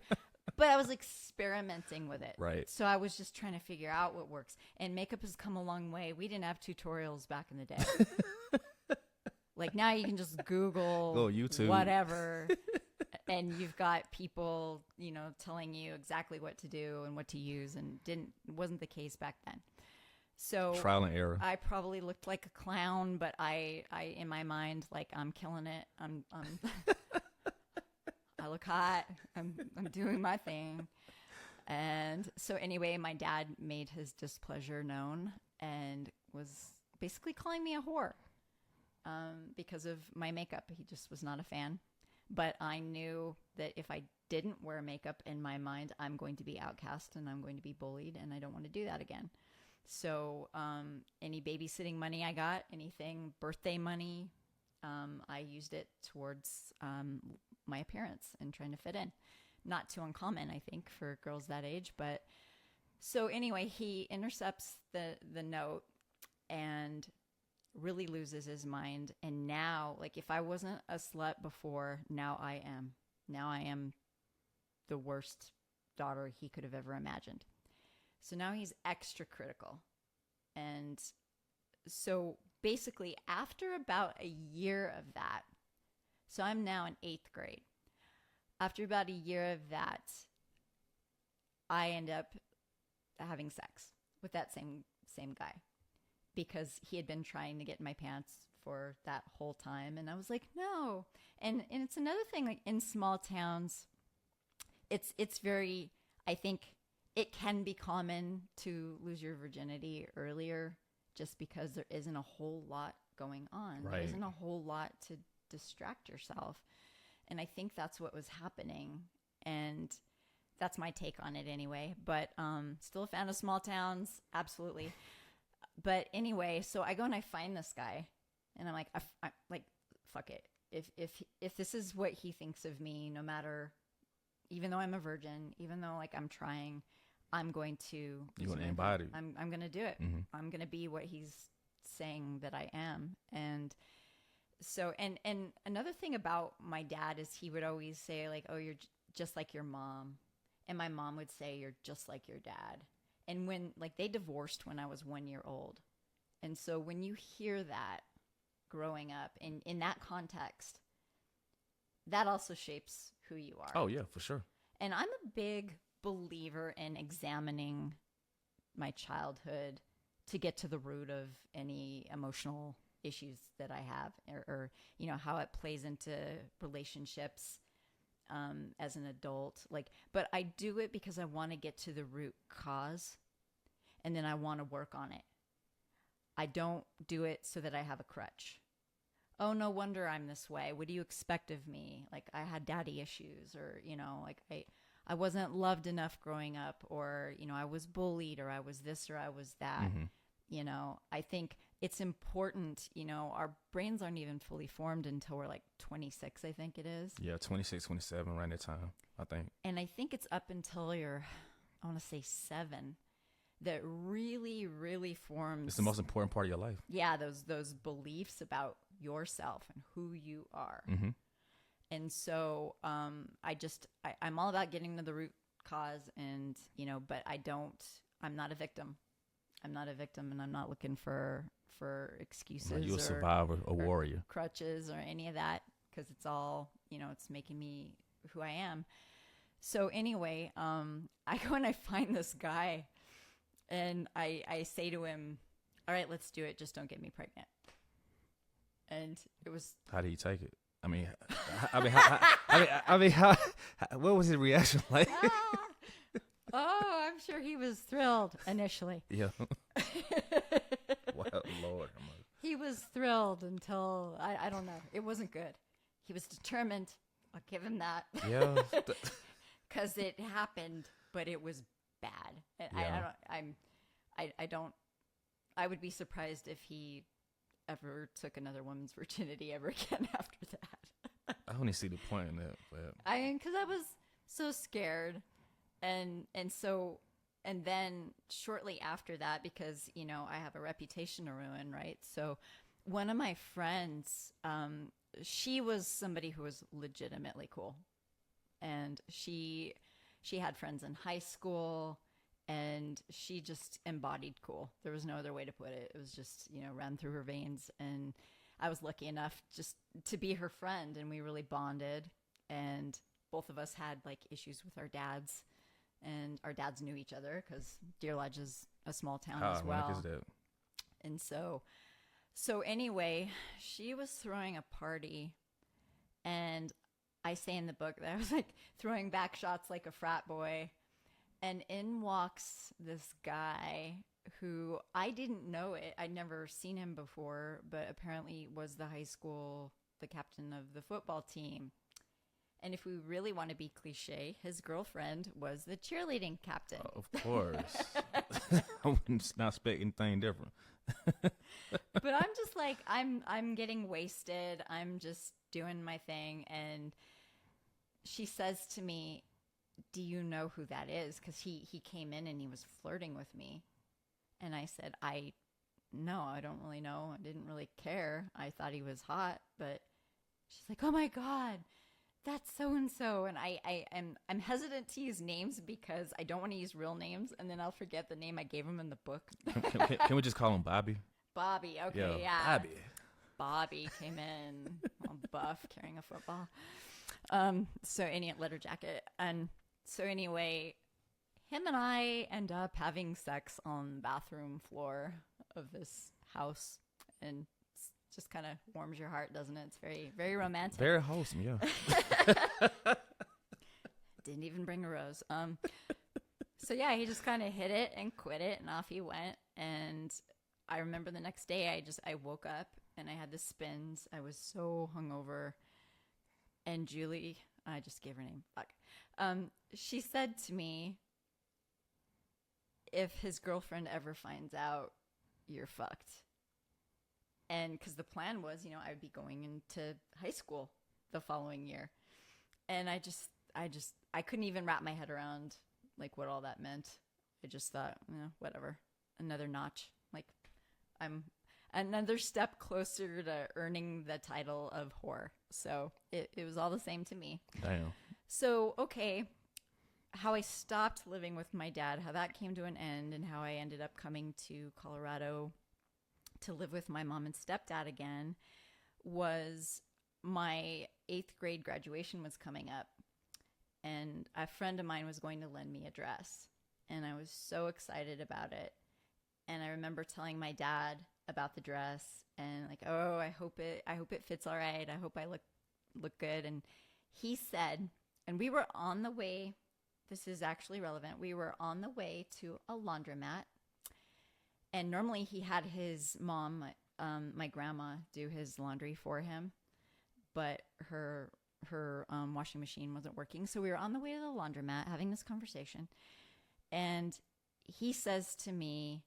But I was experimenting with it. Right. So I was just trying to figure out what works. And makeup has come a long way. We didn't have tutorials back in the day. Like, now you can just Google, go YouTube, whatever, and you've got people, telling you exactly what to do and what to use, and it wasn't the case back then. So trial and error. I probably looked like a clown, but I in my mind, like, I'm killing it. I'm I look hot. I'm doing my thing. And so anyway, my dad made his displeasure known and was basically calling me a whore because of my makeup. He just was not a fan. But I knew that if I didn't wear makeup, in my mind, I'm going to be outcast and I'm going to be bullied, and I don't want to do that again. So any babysitting money I got, anything, birthday money, I used it towards my appearance and trying to fit in. Not too uncommon, I think, for girls that age. But so anyway, he intercepts the note and really loses his mind. And now, like, if I wasn't a slut before, now I am. Now I am the worst daughter he could have ever imagined. So now he's extra critical. And so basically, after about a year of that, so I'm now in 8th grade. After about a year of that, I end up having sex with that same guy, because he had been trying to get in my pants for that whole time. And I was like, no. And it's another thing, like, in small towns, it's very, I think it can be common to lose your virginity earlier, just because there isn't a whole lot going on. Right. There isn't a whole lot to distract yourself. And I think that's what was happening. And that's my take on it anyway. But still a fan of small towns. Absolutely. But anyway, so I go and I find this guy. And I'm like, I'm like, fuck it. If this is what he thinks of me, no matter, even though I'm a virgin, even though, like, I'm trying, I'm going to. You want to embody. I'm going to do it. Mm-hmm. I'm going to be what he's saying that I am. And so, and another thing about my dad is he would always say, like, oh, you're just like your mom. And my mom would say, you're just like your dad. And when, like, they divorced when I was 1 year old. And so when you hear that growing up in that context, that also shapes who you are. Oh, yeah, for sure. And I'm a big believer in examining my childhood to get to the root of any emotional issues that I have, or how it plays into relationships as an adult. But I do it because I want to get to the root cause, and then I want to work on it. I don't do it so that I have a crutch. Oh, no wonder I'm this way. What do you expect of me? Like, I had daddy issues, or, like I wasn't loved enough growing up, or, I was bullied, or I was this, or I was that. Mm-hmm. I think it's important, our brains aren't even fully formed until we're like 26, I think it is. Yeah, 26, 27, around that time, I think. And I think it's up until you're, I want to say 7, that really, really forms. It's the most important part of your life. Yeah, those beliefs about yourself and who you are. Mm-hmm. And so I'm all about getting to the root cause, and, but I'm not a victim. I'm not a victim, and I'm not looking for excuses. You're a survivor, a warrior. Crutches or any of that, because it's all, it's making me who I am. So anyway, I go and I find this guy, And I say to him, all right, let's do it. Just don't get me pregnant. And it was. How did he take it? What was his reaction like? Oh, I'm sure he was thrilled initially. Yeah. Well, Lord. He was thrilled until, I don't know. It wasn't good. He was determined. I'll give him that. Yeah. Because it happened, but it was bad. And Yeah. I would be surprised if he ever took another woman's virginity ever again after that. I only see the point in that. But... Because I was so scared. And then shortly after that, because, you know, I have a reputation to ruin, right? So one of my friends, she was somebody who was legitimately cool. And she had friends in high school, and she just embodied cool. There was no other way to put it. It was just, you know, ran through her veins. And I was lucky enough just to be her friend, and we really bonded. And both of us had like issues with our dads. And our dads knew each other because Deer Lodge is a small town as well. Is that? And so anyway, she was throwing a party, and I say in the book that I was like throwing back shots like a frat boy, and in walks this guy who I didn't know it. I'd never seen him before, but apparently was the captain of the football team. And if we really want to be cliche, his girlfriend was the cheerleading captain. Of course. I wouldn't not expect anything different. But I'm just like, I'm getting wasted. I'm just doing my thing. And she says to me, do you know who that is? Because he came in and he was flirting with me. And I said, no, I don't really know. I didn't really care. I thought he was hot. But she's like, oh my God. That's so-and-so. And I'm hesitant to use names because I don't want to use real names, and then I'll forget the name I gave him in the book. Can we just call him Bobby? Bobby, okay, yeah. Bobby. Bobby came in, all buff, carrying a football. Leather jacket. And so anyway, him and I end up having sex on the bathroom floor of this house, and just kind of warms your heart, doesn't it? It's very, very romantic. Very wholesome, yeah. Didn't even bring a rose. So yeah, he just kind of hit it and quit it, and off he went. And I remember the next day, I woke up and I had the spins. I was so hungover. And Julie, I just gave her name. Fuck. She said to me, if his girlfriend ever finds out, you're fucked. And because the plan was, you know, I would be going into high school the following year. And I couldn't even wrap my head around like what all that meant. I just thought, whatever, another notch. Like I'm another step closer to earning the title of whore. So it was all the same to me. Damn. So, okay, how I stopped living with my dad, how that came to an end, and how I ended up coming to Colorado to live with my mom and stepdad again was my 8th grade graduation was coming up, and a friend of mine was going to lend me a dress, and I was so excited about it. And I remember telling my dad about the dress and like, oh, I hope it fits all right. I hope I look good. And he said, and we were on the way, this is actually relevant, we were on the way to a laundromat. And normally he had his mom, my grandma, do his laundry for him, but her washing machine wasn't working. So we were on the way to the laundromat having this conversation, and he says to me,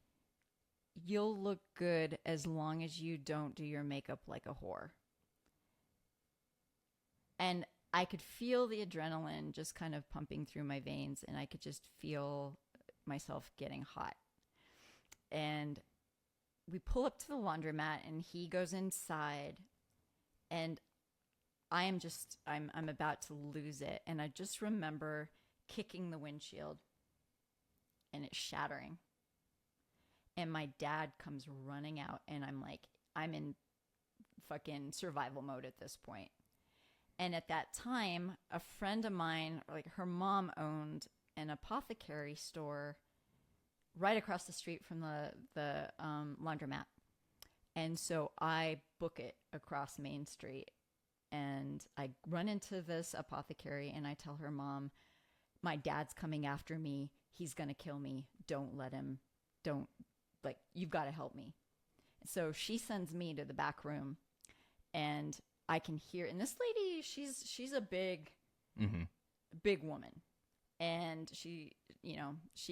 "You'll look good as long as you don't do your makeup like a whore." And I could feel the adrenaline just kind of pumping through my veins, and I could just feel myself getting hot. And we pull up to the laundromat, and he goes inside, and I'm about to lose it. And I just remember kicking the windshield and it shattering. And my dad comes running out, and I'm in fucking survival mode at this point. And at that time, a friend of mine, like her mom owned an apothecary store right across the street from the laundromat. And so I book it across Main Street, and I run into this apothecary, and I tell her, Mom, my dad's coming after me. He's going to kill me. Don't let him. Don't, like, you've got to help me. So she sends me to the back room, and I can hear, and this lady, she's a big woman, and she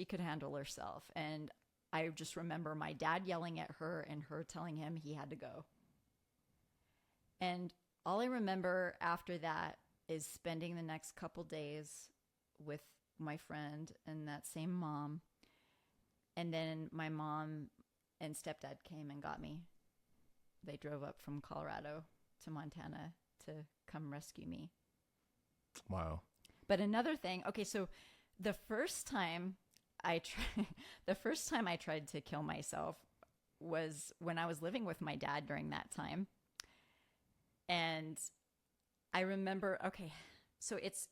could handle herself. And I just remember my dad yelling at her and her telling him he had to go. And all I remember after that is spending the next couple days with my friend and that same mom. And then my mom and stepdad came and got me. They drove up from Colorado to Montana to come rescue me. Wow. But another thing, okay, so the first time I tried to kill myself was when I was living with my dad during that time. And I remember, okay, so it's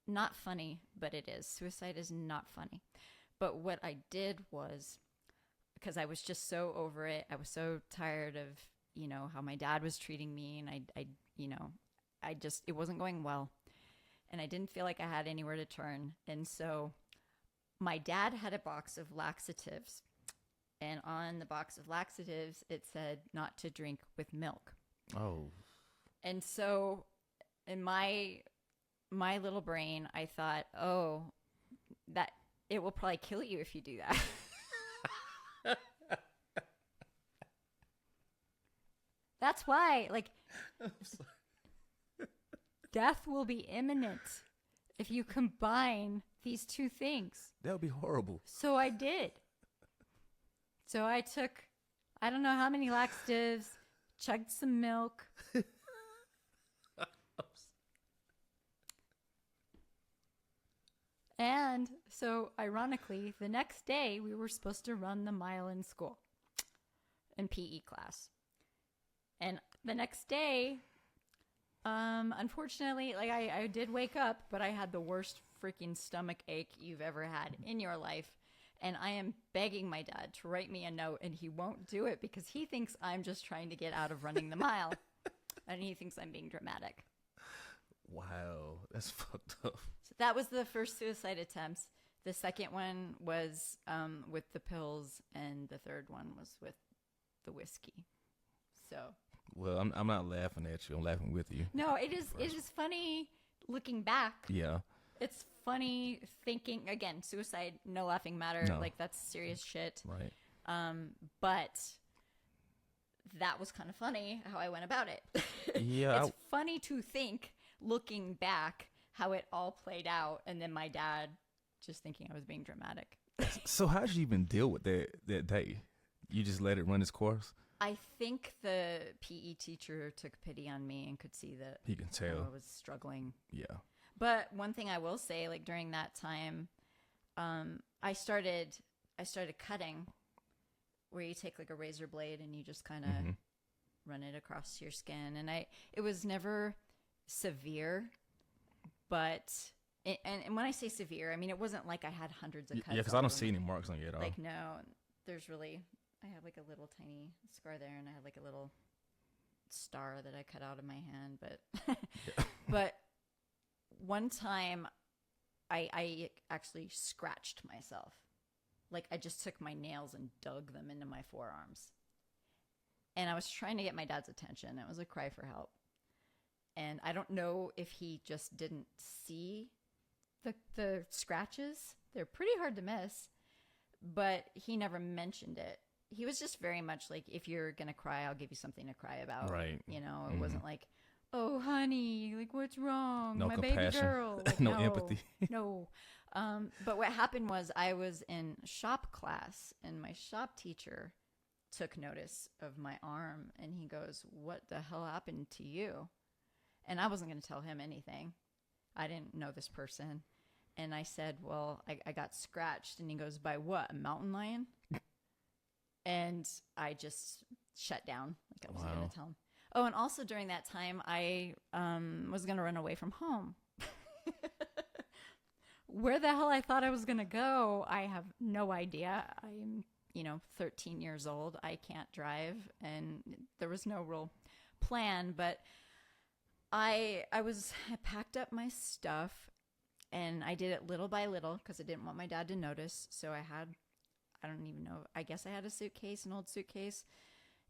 not funny, but it is. Suicide is not funny. But what I did was, because I was just so over it, I was so tired of, how my dad was treating me, and it wasn't going well. And I didn't feel like I had anywhere to turn. And so my dad had a box of laxatives, and on the box of laxatives, it said not to drink with milk. Oh. And so in my little brain, I thought, oh, that it will probably kill you if you do that. That's why, like, death will be imminent if you combine these two things. That would be horrible. So I did. So I took, I don't know how many laxatives, chugged some milk. And so, ironically, the next day we were supposed to run the mile in school, in PE class. And the next day, unfortunately, like I did wake up, but I had the worst freaking stomach ache you've ever had in your life. And I am begging my dad to write me a note, and he won't do it because he thinks I'm just trying to get out of running the mile. And he thinks I'm being dramatic. Wow, that's fucked up. So that was the first suicide attempt. The second one was with the pills, and the third one was with the whiskey. So. Well, I'm not laughing at you. I'm laughing with you. No, it is funny looking back. Yeah. It's funny thinking, again, suicide, no laughing matter. No. Like, that's serious shit. Right. But that was kind of funny how I went about it. Yeah. It's funny to think, looking back, how it all played out, and then my dad just thinking I was being dramatic. So how did you even deal with that day? You just let it run its course? I think the PE teacher took pity on me and could see that he can tell I was struggling. Yeah. But one thing I will say, like during that time, I started cutting, where you take like a razor blade and you just kind of run it across your skin. And it was never severe, but and when I say severe, I mean it wasn't like I had hundreds of cuts. Yeah, because I don't see any marks on you at all. Like, no, there's really. I have like a little tiny scar there, and I had like a little star that I cut out of my hand. But but one time I actually scratched myself. Like, I just took my nails and dug them into my forearms. And I was trying to get my dad's attention. It was a cry for help. And I don't know if he just didn't see the scratches. They're pretty hard to miss. But he never mentioned it. He was just very much like, if you're going to cry, I'll give you something to cry about. Right. You know, it wasn't like, oh, honey, like, what's wrong? No My compassion. baby girl. Like, no empathy. No. But what happened was I was in shop class, and my shop teacher took notice of my arm, and he goes, what the hell happened to you? And I wasn't going to tell him anything. I didn't know this person. And I said, well, I got scratched. And he goes, by what? A mountain lion? And I just shut down. Like, I wasn't going to tell him. Oh, and also during that time, I was going to run away from home. where the hell I thought I was going to go, I have no idea. I'm, 13 years old. I can't drive, and there was no real plan, but I packed up my stuff, and I did it little by little because I didn't want my dad to notice. So I don't even know, I guess I had a suitcase, an old suitcase,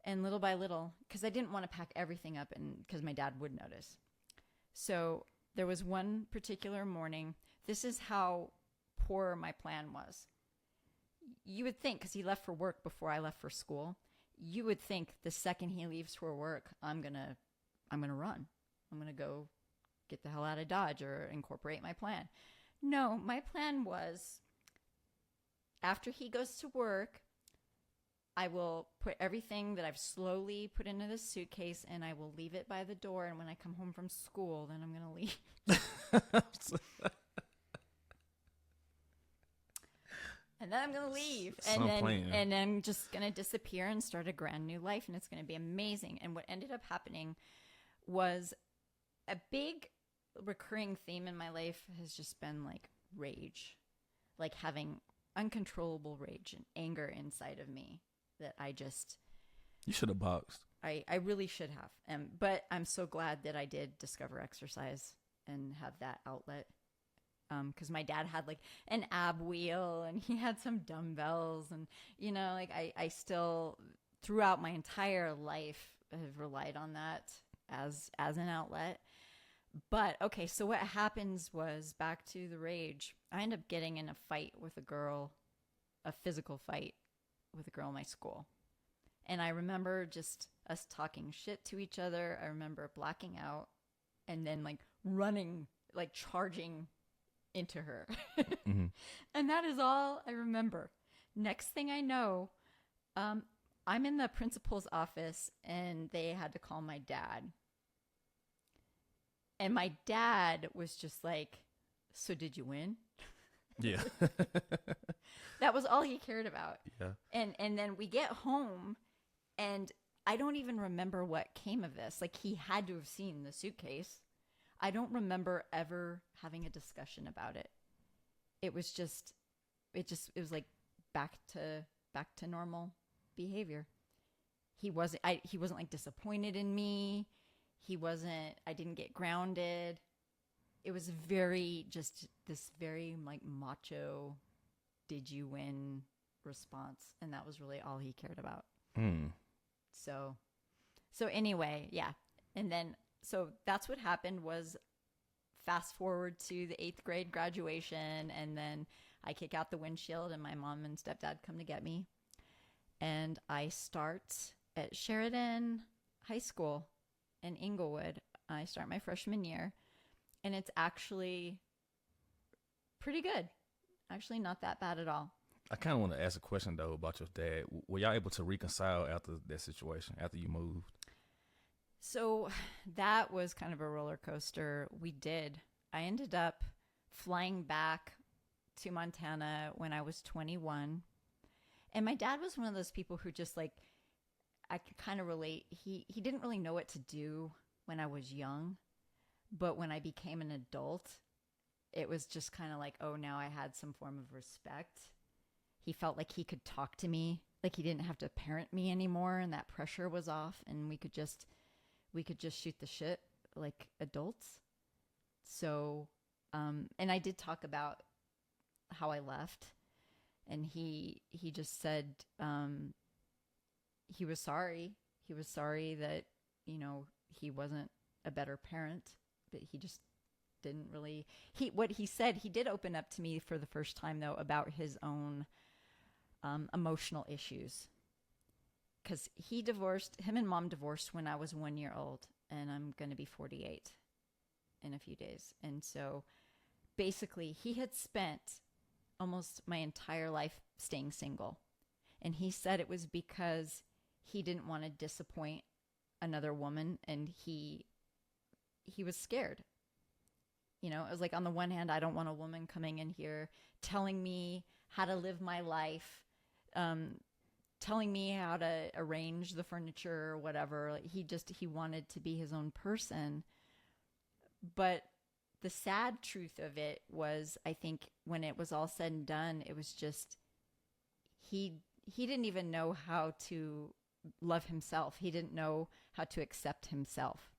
and little by little, because I didn't want to pack everything up and because my dad would notice. So there was one particular morning. This is how poor my plan was. You would think, because he left for work before I left for school, you would think the second he leaves for work, I'm gonna run. I'm gonna go get the hell out of Dodge or incorporate my plan. No, my plan was, after he goes to work, I will put everything that I've slowly put into this suitcase, and I will leave it by the door. And when I come home from school, then I'm going to leave. And then I'm going to leave. And then I'm just going to disappear and start a brand new life. And it's going to be amazing. And what ended up happening was a big recurring theme in my life has just been like rage, like having uncontrollable rage and anger inside of me that you should have boxed. I really should have. But I'm so glad that I did discover exercise and have that outlet. Because my dad had like an ab wheel and he had some dumbbells, and I still throughout my entire life have relied on that as an outlet. But okay, so what happens was, back to the rage, I ended up getting in a fight with a girl, a physical fight with a girl in my school. And I remember just us talking shit to each other. I remember blacking out and then like running, like charging into her. Mm-hmm. And that is all I remember. Next thing I know, I'm in the principal's office and they had to call my dad. And my dad was just like, so did you win? Yeah. That was all he cared about. Yeah. And then we get home and I don't even remember what came of this. Like, he had to have seen the suitcase. I don't remember ever having a discussion about it. It was like back to normal behavior. He wasn't like disappointed in me. I didn't get grounded. It was just this very like macho, did you win response. And that was really all he cared about. So anyway, yeah. And then, so that's what happened. Was fast forward to the 8th grade graduation. And then I kick out the windshield and my mom and stepdad come to get me. And I start at Sheridan High School in Inglewood. I start my freshman year. And it's actually pretty good. Actually, not that bad at all. I kind of want to ask a question, though, about your dad. Were y'all able to reconcile after that situation, after you moved? So that was kind of a roller coaster. We did. I ended up flying back to Montana when I was 21. And my dad was one of those people who just like, I can kind of relate. He didn't really know what to do when I was young. But when I became an adult, it was just kind of like, oh, now I had some form of respect. He felt like he could talk to me, like he didn't have to parent me anymore, and that pressure was off, and we could just shoot the shit like adults. So, and I did talk about how I left, and he just said he was sorry. He was sorry that, he wasn't a better parent. But he just didn't really, what he said, he did open up to me for the first time, though, about his own emotional issues. Because him and mom divorced when I was 1 year old, and I'm going to be 48 in a few days. And so basically he had spent almost my entire life staying single. And he said it was because he didn't want to disappoint another woman, and he was scared. It was like, on the one hand, I don't want a woman coming in here telling me how to live my life, telling me how to arrange the furniture or whatever. Like, he wanted to be his own person. But the sad truth of it was, I think when it was all said and done, it was just, he didn't even know how to love himself. He didn't know how to accept himself.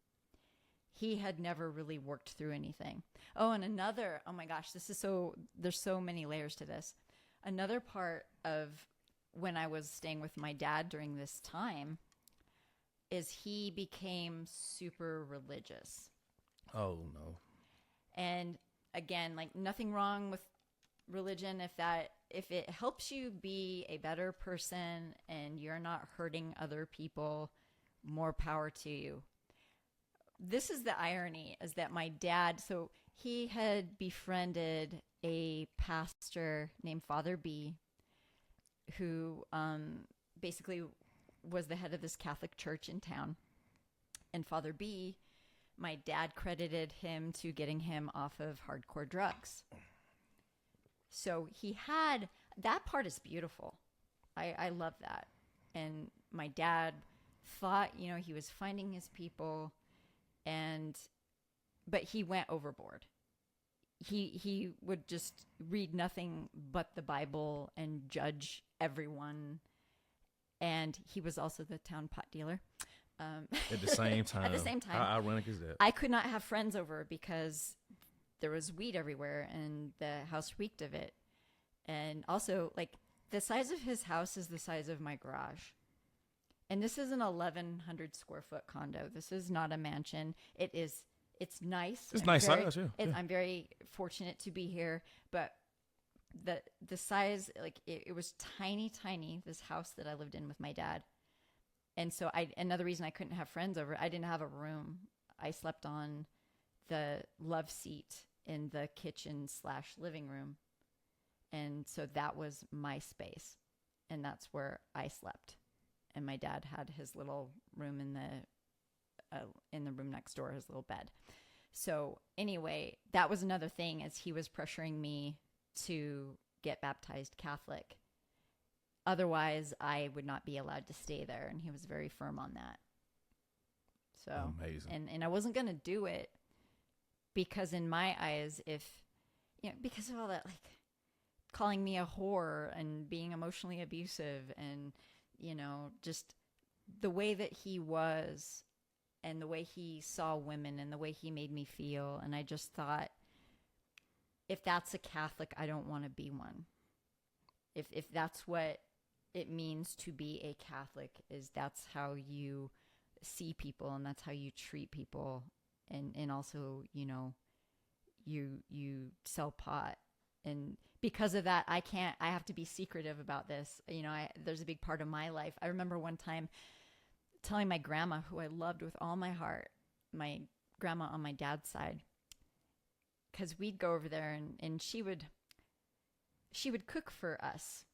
He had never really worked through anything. Oh, and another, oh my gosh, there's so many layers to this. Another part of when I was staying with my dad during this time is he became super religious. Oh, no. And again, like, nothing wrong with religion if it helps you be a better person and you're not hurting other people, more power to you. This is the irony, is that my dad, so he had befriended a pastor named Father B, who basically was the head of this Catholic church in town. And Father B, my dad credited him to getting him off of hardcore drugs. So he had, that part is beautiful. I love that. And my dad thought, he was finding his people, but he went overboard. He would just read nothing but the Bible and judge everyone. And he was also the town pot dealer. At the same time. At the same time. How ironic is that? I could not have friends over because there was weed everywhere and the house reeked of it. And also, like, the size of his house is the size of my garage. And this is an 1,100 square foot condo. This is not a mansion. It's nice. It's nice size, yeah. I'm very fortunate to be here, but the size, like, it was tiny, this house that I lived in with my dad. And so another reason I couldn't have friends over, I didn't have a room. I slept on the love seat in the kitchen/living room. And so that was my space. And that's where I slept. And my dad had his little room in the room next door, his little bed. So anyway, that was another thing, as he was pressuring me to get baptized Catholic. Otherwise, I would not be allowed to stay there. And he was very firm on that. So amazing. And I wasn't going to do it because in my eyes, because of all that, like, calling me a whore and being emotionally abusive and, just the way that he was and the way he saw women and the way he made me feel. And I just thought, if that's a Catholic, I don't want to be one. If that's what it means to be a Catholic, is that's how you see people and that's how you treat people. And also, you sell pot. And because of that, I have to be secretive about this. There's a big part of my life. I remember one time telling my grandma, who I loved with all my heart, my grandma on my dad's side, because we'd go over there and she would cook for us.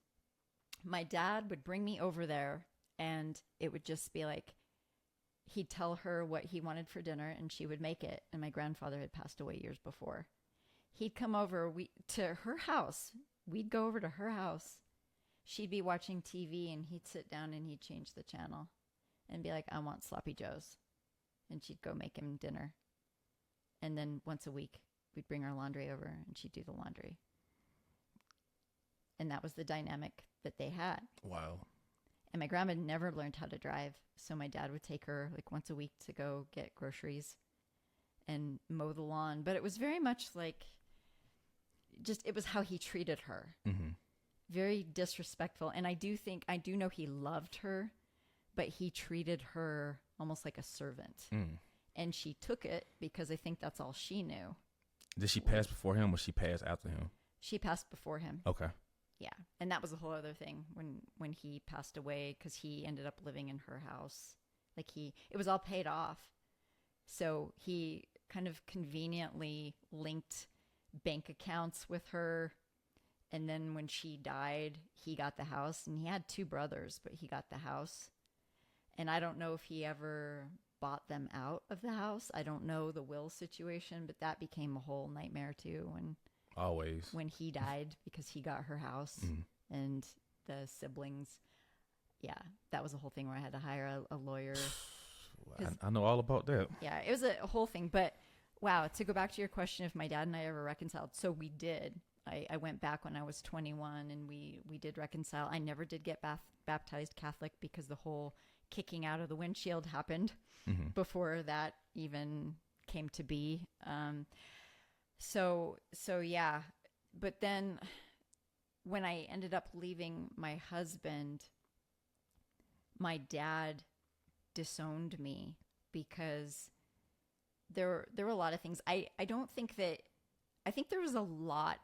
My dad would bring me over there and it would just be like, he'd tell her what he wanted for dinner and she would make it. And my grandfather had passed away years before. He'd come over to her house. We'd go over to her house. She'd be watching TV and he'd sit down and he'd change the channel and be like, I want sloppy joes. And she'd go make him dinner. And then once a week, we'd bring our laundry over and she'd do the laundry. And that was the dynamic that they had. Wow. And my grandma never learned how to drive. So my dad would take her like once a week to go get groceries and mow the lawn. But it was very much like, it was how he treated her. Mm-hmm. Very disrespectful. And I do know he loved her, but he treated her almost like a servant. Mm. And she took it because I think that's all she knew. Did she pass before him or she passed after him? She passed before him. Okay. Yeah. And that was a whole other thing when he passed away, because he ended up living in her house. Like it was all paid off. So he kind of conveniently linked bank accounts with her. And then when she died, he got the house. And he had 2 brothers, but he got the house. And I don't know if he ever bought them out of the house. I don't know the will situation, but that became a whole nightmare too when he died, because he got her house. Mm. And the siblings. Yeah, that was a whole thing where I had to hire a lawyer. I know all about that. Yeah, it was a whole thing. But wow, to go back to your question, if my dad and I ever reconciled, so we did. I went back when I was 21 and we did reconcile. I never did get baptized Catholic because the whole kicking out of the windshield happened before that even came to be. So yeah. But then when I ended up leaving my husband, my dad disowned me because there were a lot of things. I think there was a lot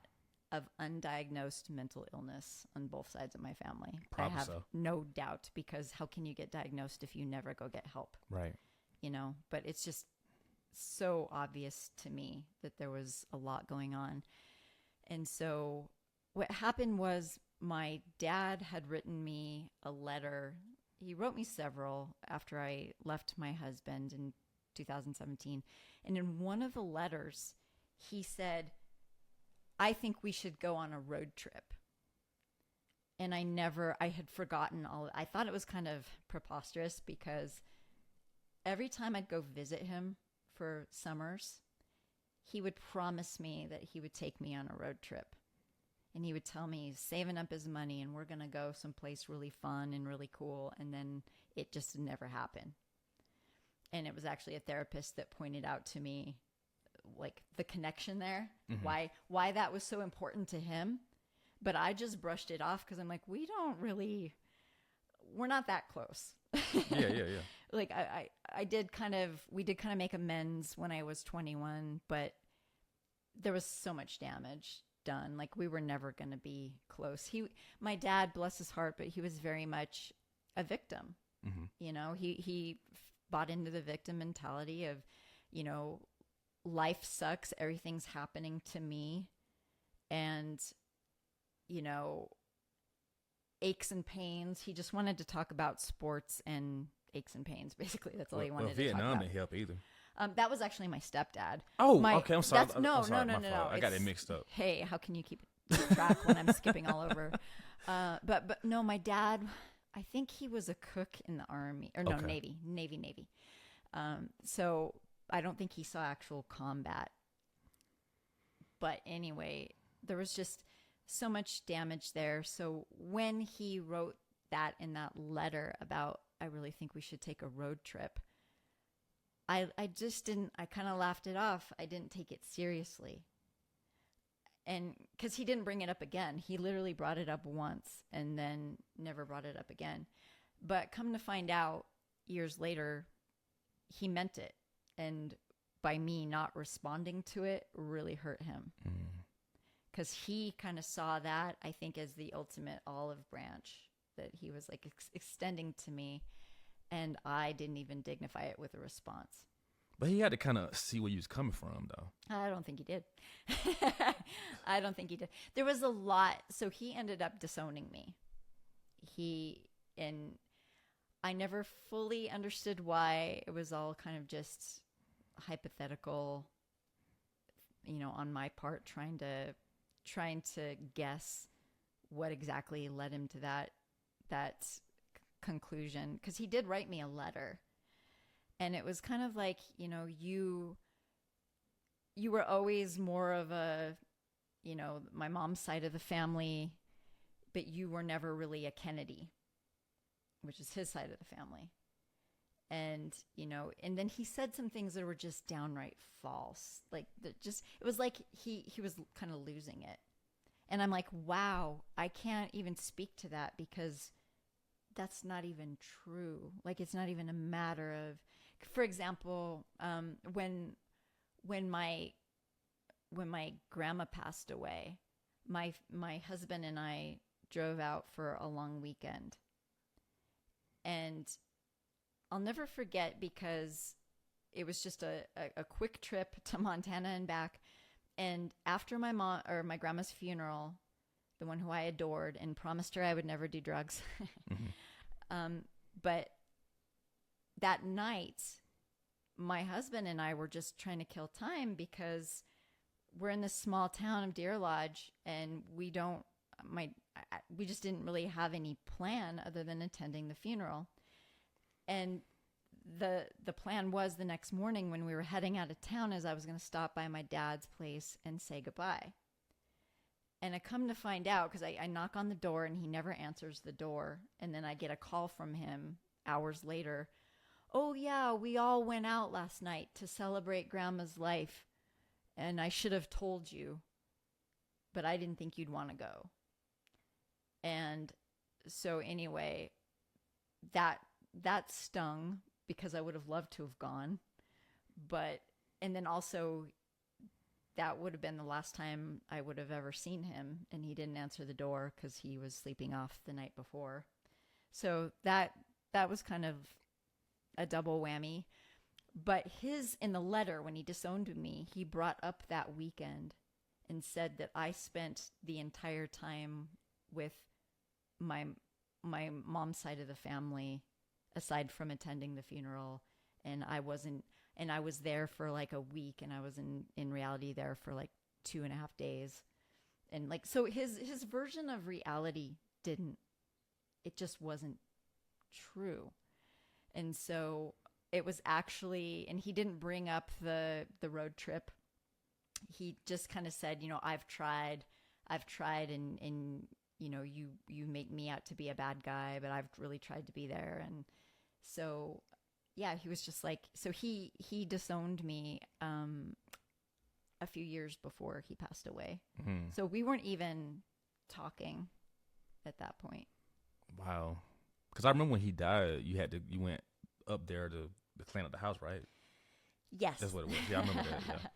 of undiagnosed mental illness on both sides of my family. Probably I have so. no doubt, because how can you get diagnosed if you never go get help? Right. You know, but it's just so obvious to me that there was a lot going on. And so what happened was my dad had written me a letter. He wrote me several after I left my husband in 2017. And in one of the letters, he said, I think we should go on a road trip. And I had forgotten I thought it was kind of preposterous, because every time I'd go visit him for summers, he would promise me that he would take me on a road trip. And he would tell me he's saving up his money and we're going to go someplace really fun and really cool. And then it just never happened. And it was actually a therapist that pointed out to me, like, the connection there, why that was so important to him. But I just brushed it off because I'm like, we're not that close. Yeah. Like we did kind of make amends when I was 21, but there was so much damage done. Like, we were never going to be close. My dad, bless his heart, but he was very much a victim. You know, he bought into the victim mentality of, you know, life sucks, everything's happening to me, and, you know, aches and pains. He just wanted to talk about sports and aches and pains. Basically, that's all he wanted to talk about. Vietnam didn't help either. That was actually my stepdad. Oh, okay. I'm sorry. No. I got it mixed up. Hey, how can you keep track when I'm skipping all over? But no, my dad, I think he was a cook in the Army, or no, Okay. Navy. So I don't think he saw actual combat. But anyway, there was just so much damage there. So when he wrote that in that letter about, I really think we should take a road trip, I kind of laughed it off. I didn't take it seriously. And because he didn't bring it up again. He literally brought it up once and then never brought it up again. But come to find out, years later, he meant it. And by me not responding to it really hurt him. Because he kind of saw that, I think, as the ultimate olive branch that he was like extending to me. And I didn't even dignify it with a response. But he had to kind of see where you was coming from, though. I don't think he did. I don't think he did. There was a lot. So he ended up disowning me. And I never fully understood why. It was all kind of just hypothetical, you know, on my part, trying to guess what exactly led him to that conclusion. Because he did write me a letter. And it was kind of like, you know, you were always more of a, you know, my mom's side of the family, but you were never really a Kennedy, which is his side of the family. And, you know, and then he said some things that were just downright false. Like, it was like he was kind of losing it. And I'm like, wow, I can't even speak to that because that's not even true. Like, it's not even a matter of, for example, when my grandma passed away, my husband and I drove out for a long weekend. And I'll never forget, because it was just a quick trip to Montana and back. And after my grandma's funeral, the one who I adored and promised her I would never do drugs. But that night, my husband and I were just trying to kill time because we're in this small town of Deer Lodge, and we just didn't really have any plan other than attending the funeral. And the plan was the next morning when we were heading out of town is I was going to stop by my dad's place and say goodbye. And I come to find out, because I knock on the door and he never answers the door. And then I get a call from him hours later. Oh, yeah, we all went out last night to celebrate Grandma's life. And I should have told you, but I didn't think you'd want to go. And so anyway, that stung, because I would have loved to have gone. But, and then also, that would have been the last time I would have ever seen him. And he didn't answer the door because he was sleeping off the night before. So that was kind of a double whammy. But in the letter, when he disowned me, he brought up that weekend and said that I spent the entire time with my mom's side of the family, aside from attending the funeral. And I was there for like a week, and I was in reality there for like 2.5 days. And like, so his version of reality it just wasn't true. And so it was actually, and he didn't bring up the road trip. He just kind of said, I've tried and you make me out to be a bad guy, but I've really tried to be there. And so, yeah, he was just like, so he disowned me a few years before he passed away. Mm-hmm. So we weren't even talking at that point. Wow. Because I remember when he died, you went up there to clean up the house, right? Yes. That's what it was. Yeah, I remember that. Yeah.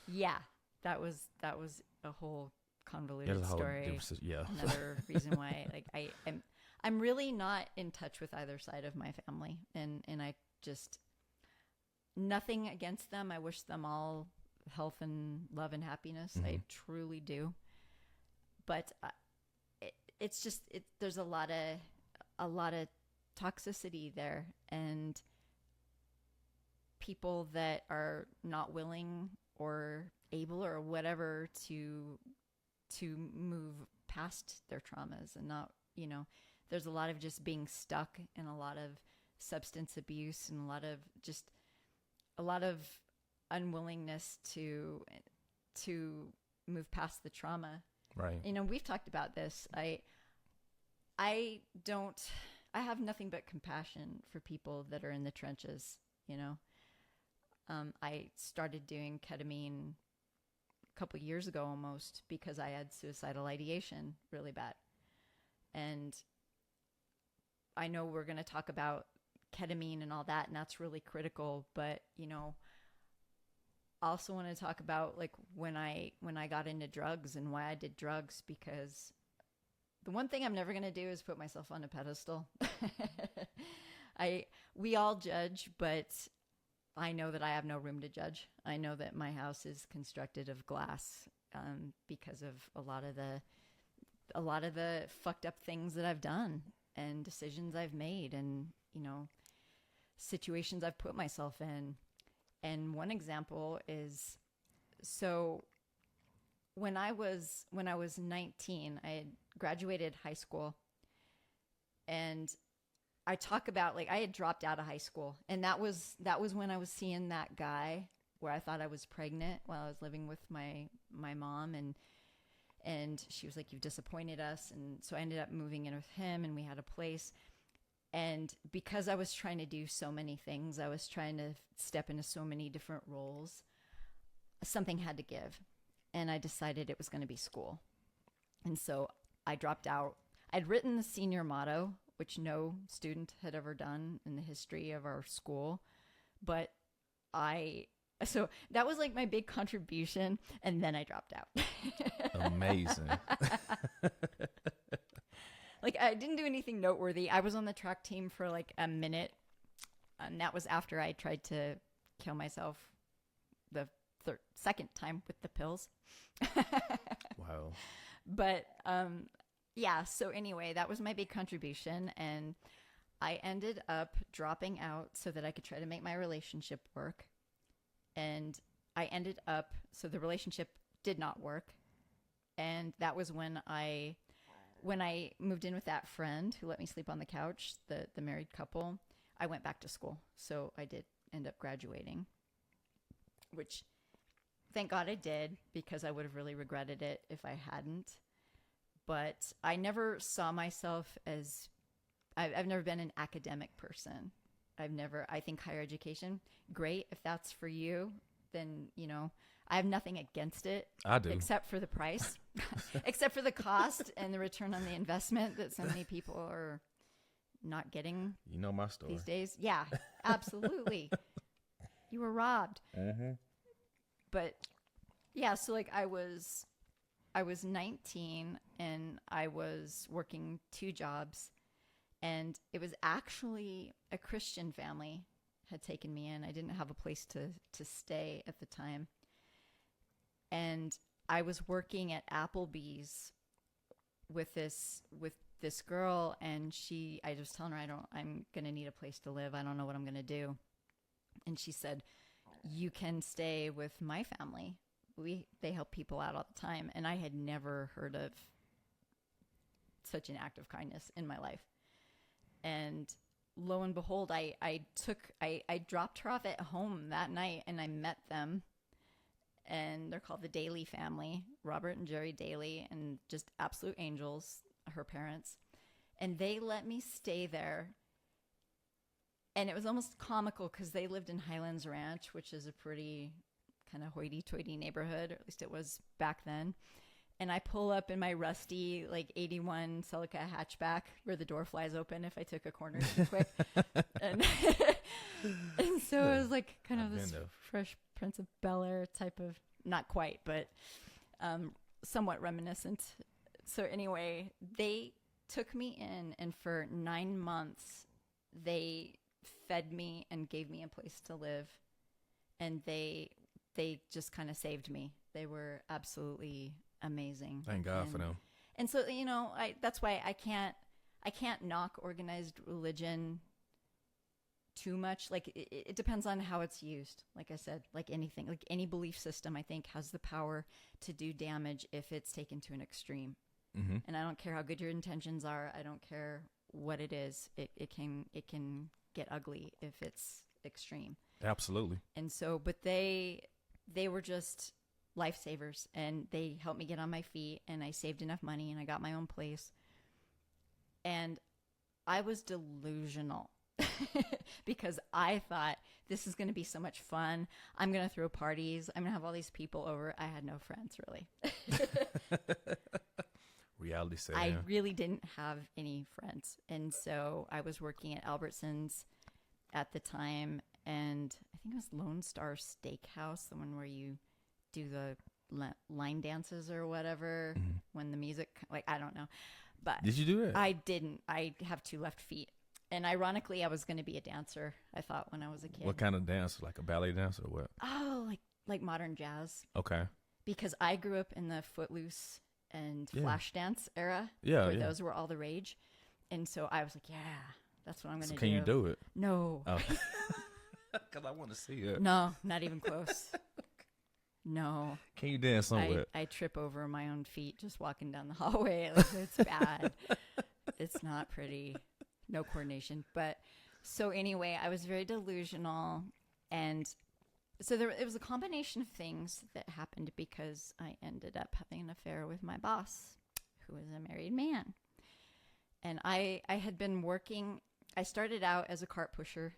Yeah. That was a whole convoluted story. Yeah. Another reason why, like, I'm really not in touch with either side of my family, and I just, nothing against them. I wish them all health and love and happiness. Mm-hmm. I truly do. But it's just there's a lot of toxicity there, and people that are not willing or able or whatever to move past their traumas, and not, there's a lot of just being stuck, and a lot of substance abuse, and a lot of unwillingness to move past the trauma. Right. We've talked about this. I have nothing but compassion for people that are in the trenches. I started doing ketamine a couple years ago almost because I had suicidal ideation really bad. And I know we're going to talk about ketamine and all that, and that's really critical. But, I also want to talk about like when I got into drugs and why I did drugs, because the one thing I'm never going to do is put myself on a pedestal. We all judge, but I know that I have no room to judge. I know that my house is constructed of glass because of a lot of the fucked up things that I've done and decisions I've made, and situations I've put myself in. And one example is, so when I was 19, I had graduated high school, and I talk about, like, I had dropped out of high school, and that was when I was seeing that guy where I thought I was pregnant while I was living with my mom, and she was like, "You've disappointed us." And so I ended up moving in with him, and we had a place. And because I was trying to do so many things, I was trying to step into so many different roles, something had to give. And I decided it was going to be school. And so I dropped out. I'd written the senior motto, which no student had ever done in the history of our school. But so that was like my big contribution. And then I dropped out. Amazing. Like, I didn't do anything noteworthy. I was on the track team for like a minute, and that was after I tried to kill myself the second time with the pills. Wow. But yeah, so anyway, that was my big contribution, and I ended up dropping out so that I could try to make my relationship work. And so the relationship did not work. And that was when I moved in with that friend who let me sleep on the couch, the married couple. I went back to school. So I did end up graduating, which thank God I did, because I would have really regretted it if I hadn't. But I never saw myself as, I've never been an academic person. I think higher education, great. If that's for you, then, I have nothing against it. I do. Except for the price, except for the cost and the return on the investment that so many people are not getting. You know my story. These days. Yeah, absolutely. You were robbed. Mm-hmm. But yeah, so like I was 19 and I was working 2 jobs, and it was actually a Christian family had taken me in. I didn't have a place to stay at the time. And I was working at Applebee's with this girl, and I was telling her I'm going to need a place to live. I don't know what I'm going to do. And she said, "You can stay with my family. They help people out all the time." And I had never heard of such an act of kindness in my life. And lo and behold, I dropped her off at home that night, and I met them. And they're called the Daly family, Robert and Jerry Daly, and just absolute angels, her parents. And they let me stay there. And it was almost comical because they lived in Highlands Ranch, which is a pretty kind of hoity-toity neighborhood, or at least it was back then. And I pull up in my rusty, like 81 Celica hatchback where the door flies open if I took a corner too quick. and so it was like kind of this Fresh Prince of Bel-Air type of, not quite, but somewhat reminiscent. So anyway, they took me in, and for 9 months, they fed me and gave me a place to live. And they just kind of saved me. They were absolutely amazing. Thank God for them. And so, that's why I can't knock organized religion too much. Like it depends on how it's used. Like I said, like anything, like any belief system, I think has the power to do damage if it's taken to an extreme. Mm-hmm. And I don't care how good your intentions are. I don't care what it is. It can get ugly if it's extreme. Absolutely. And so, but they were just lifesavers, and they helped me get on my feet, and I saved enough money, and I got my own place. And I was delusional because I thought this is going to be so much fun. I'm going to throw parties. I'm going to have all these people over. I had no friends, really. Reality set. I really didn't have any friends. And so I was working at Albertsons at the time, and I think it was Lone Star Steakhouse, the one where you do the line dances or whatever, mm-hmm. when the music, like, I don't know. But did you do it? I didn't. I have 2 left feet. And ironically, I was going to be a dancer, I thought, when I was a kid. What kind of dance? Like a ballet dance or what? Oh, like modern jazz. Okay. Because I grew up in the Footloose and Flash dance era. Yeah, where those were all the rage. And so I was like, yeah, that's what I'm going to do. Can you do it? No. Oh. Because I want to see it. No, not even close. No. Can you dance somewhere? I trip over my own feet just walking down the hallway. Like, it's bad. It's not pretty. No coordination. But so anyway, I was very delusional. And so it was a combination of things that happened because I ended up having an affair with my boss, who was a married man. And I had been working. I started out as a cart pusher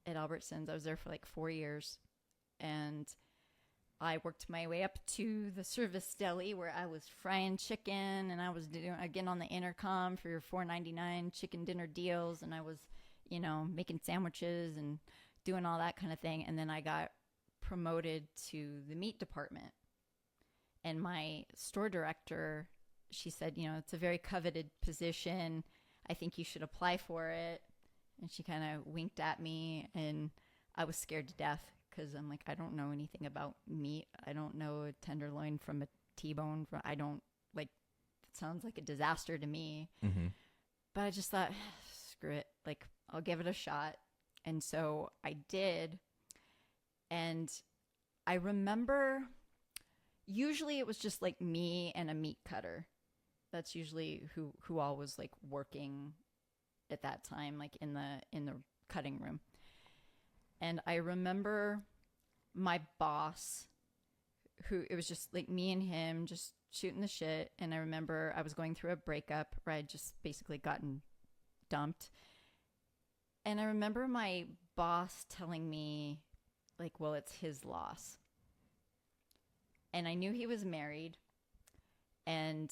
at Albertsons. I was there for like 4 years. And I worked my way up to the service deli where I was frying chicken, and I was doing, again, on the intercom for your $4.99 chicken dinner deals. And I was, making sandwiches and doing all that kind of thing. And then I got promoted to the meat department. And my store director, she said, it's a very coveted position. I think you should apply for it. And she kind of winked at me, and I was scared to death. Because I'm like, I don't know anything about meat. I don't know a tenderloin from a T-bone. It sounds like a disaster to me. Mm-hmm. But I just thought, screw it. Like, I'll give it a shot. And so I did. And I remember, usually it was just like me and a meat cutter. That's usually who all was like working at that time, like in the cutting room. And I remember my boss, who it was just like me and him just shooting the shit. And I remember I was going through a breakup where I'd just basically gotten dumped. And I remember my boss telling me, like, well, it's his loss. And I knew he was married. And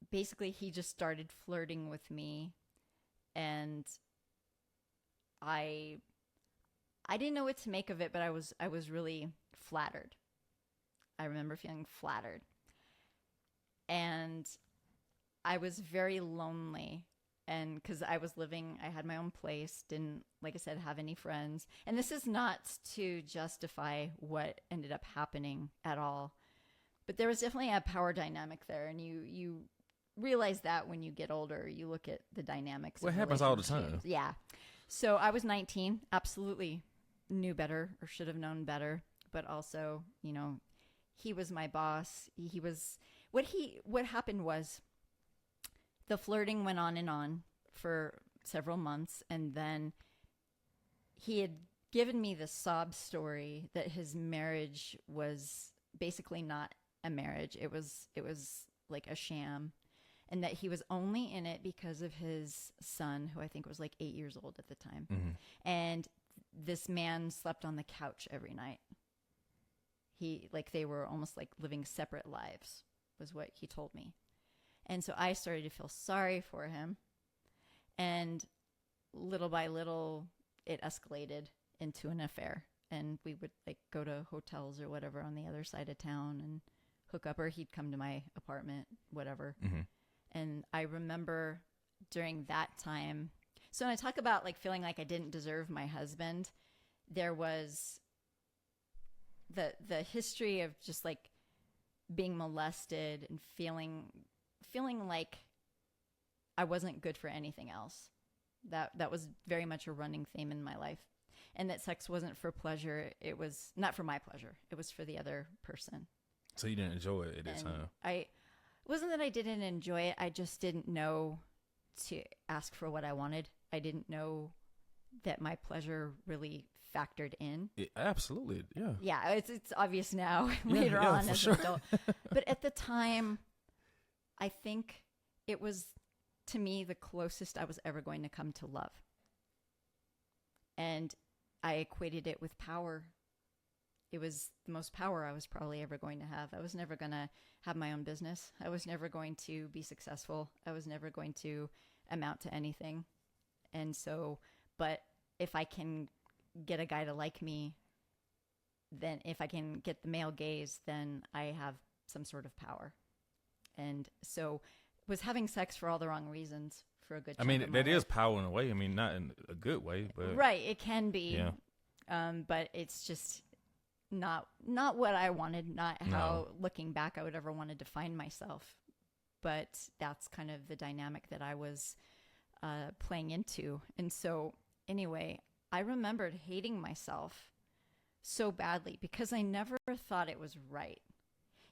basically he just started flirting with me. And I didn't know what to make of it, but I was really flattered. I remember feeling flattered. And I was very lonely. And because I had my own place, didn't, like I said, have any friends. And this is not to justify what ended up happening at all. But there was definitely a power dynamic there. And you realize that when you get older, you look at the dynamics. Well, it happens all the time. Yeah. So I was 19, absolutely knew better or should have known better. But also, you know, he was my boss. He was, what happened was the flirting went on for several months. And then he had given me the sob story that his marriage was basically not a marriage. It was like a sham. And that he was only in it because of his son, who I think was like 8 years old at the time. Mm-hmm. And this man slept on the couch every night. They were almost like living separate lives, was what he told me. And so I started to feel sorry for him. And little by little, it escalated into an affair. And we would like go to hotels or whatever on the other side of town and hook up, or he'd come to my apartment, whatever. Mm-hmm. And I remember during that time, so when I talk about like feeling like I didn't deserve my husband, there was the history of just like being molested and feeling like I wasn't good for anything else. That was very much a running theme in my life. And that sex wasn't for pleasure. It was not for my pleasure. It was for the other person. So you didn't enjoy it at that time? It wasn't that I didn't enjoy it. I just didn't know to ask for what I wanted. I didn't know that my pleasure really factored in. Absolutely, yeah. Yeah, it's obvious now later on as an adult. But at the time, I think it was, to me, the closest I was ever going to come to love. And I equated it with power. It was the most power I was probably ever going to have. I was never going to have my own business. I was never going to be successful. I was never going to amount to anything. And so, but if I can get a guy to like me, then if I can get the male gaze, then I have some sort of power. And so was having sex for all the wrong reasons for a good chunk of my that life. is power in a way. I mean, not in a good way, but right, it can be. Yeah. But it's just not what I wanted, not how looking back I would ever want to define myself. But that's kind of the dynamic that I was playing into. And so anyway, I remembered hating myself so badly because I never thought it was right.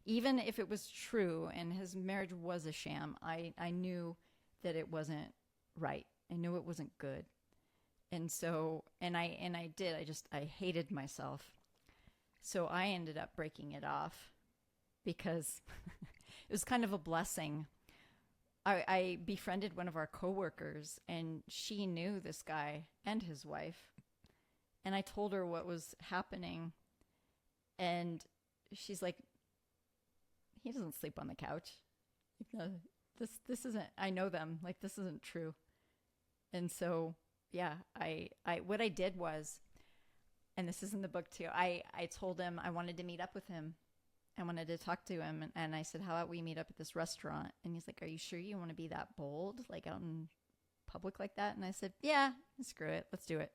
Even if it was true and his marriage was a sham, I knew that it wasn't right. I knew it wasn't good. And so, and I did, I hated myself. So I ended up breaking it off because it was kind of a blessing. I befriended one of our coworkers and she knew this guy and his wife. And I told her what was happening. And she's like, he doesn't sleep on the couch. Like, no, this isn't, I know them. Like, this isn't true. And so, yeah, what I did was, and this is in the book too, I told him I wanted to meet up with him. I wanted to talk to him. And I said, how about we meet up at this restaurant? And he's like, are you sure you want to be that bold? Like out in public like that? And I said, yeah, screw it. Let's do it.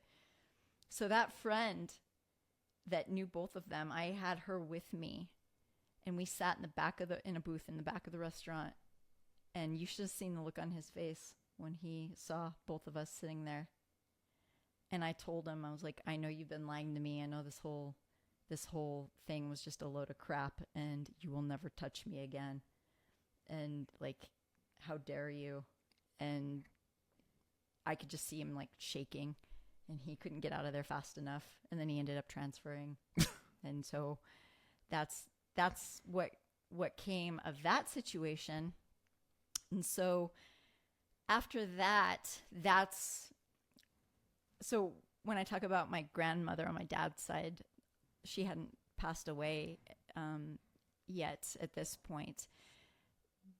So that friend that knew both of them, I had her with me. And we sat in a booth in the back of the restaurant. And you should have seen the look on his face when he saw both of us sitting there. And I told him, I was like, I know you've been lying to me. I know this whole thing was just a load of crap and you will never touch me again. And like, how dare you? And I could just see him like shaking. and he couldn't get out of there fast enough, and then he ended up transferring. And so that's what came of that situation. And so after that, so when I talk about my grandmother on my dad's side, she hadn't passed away yet at this point.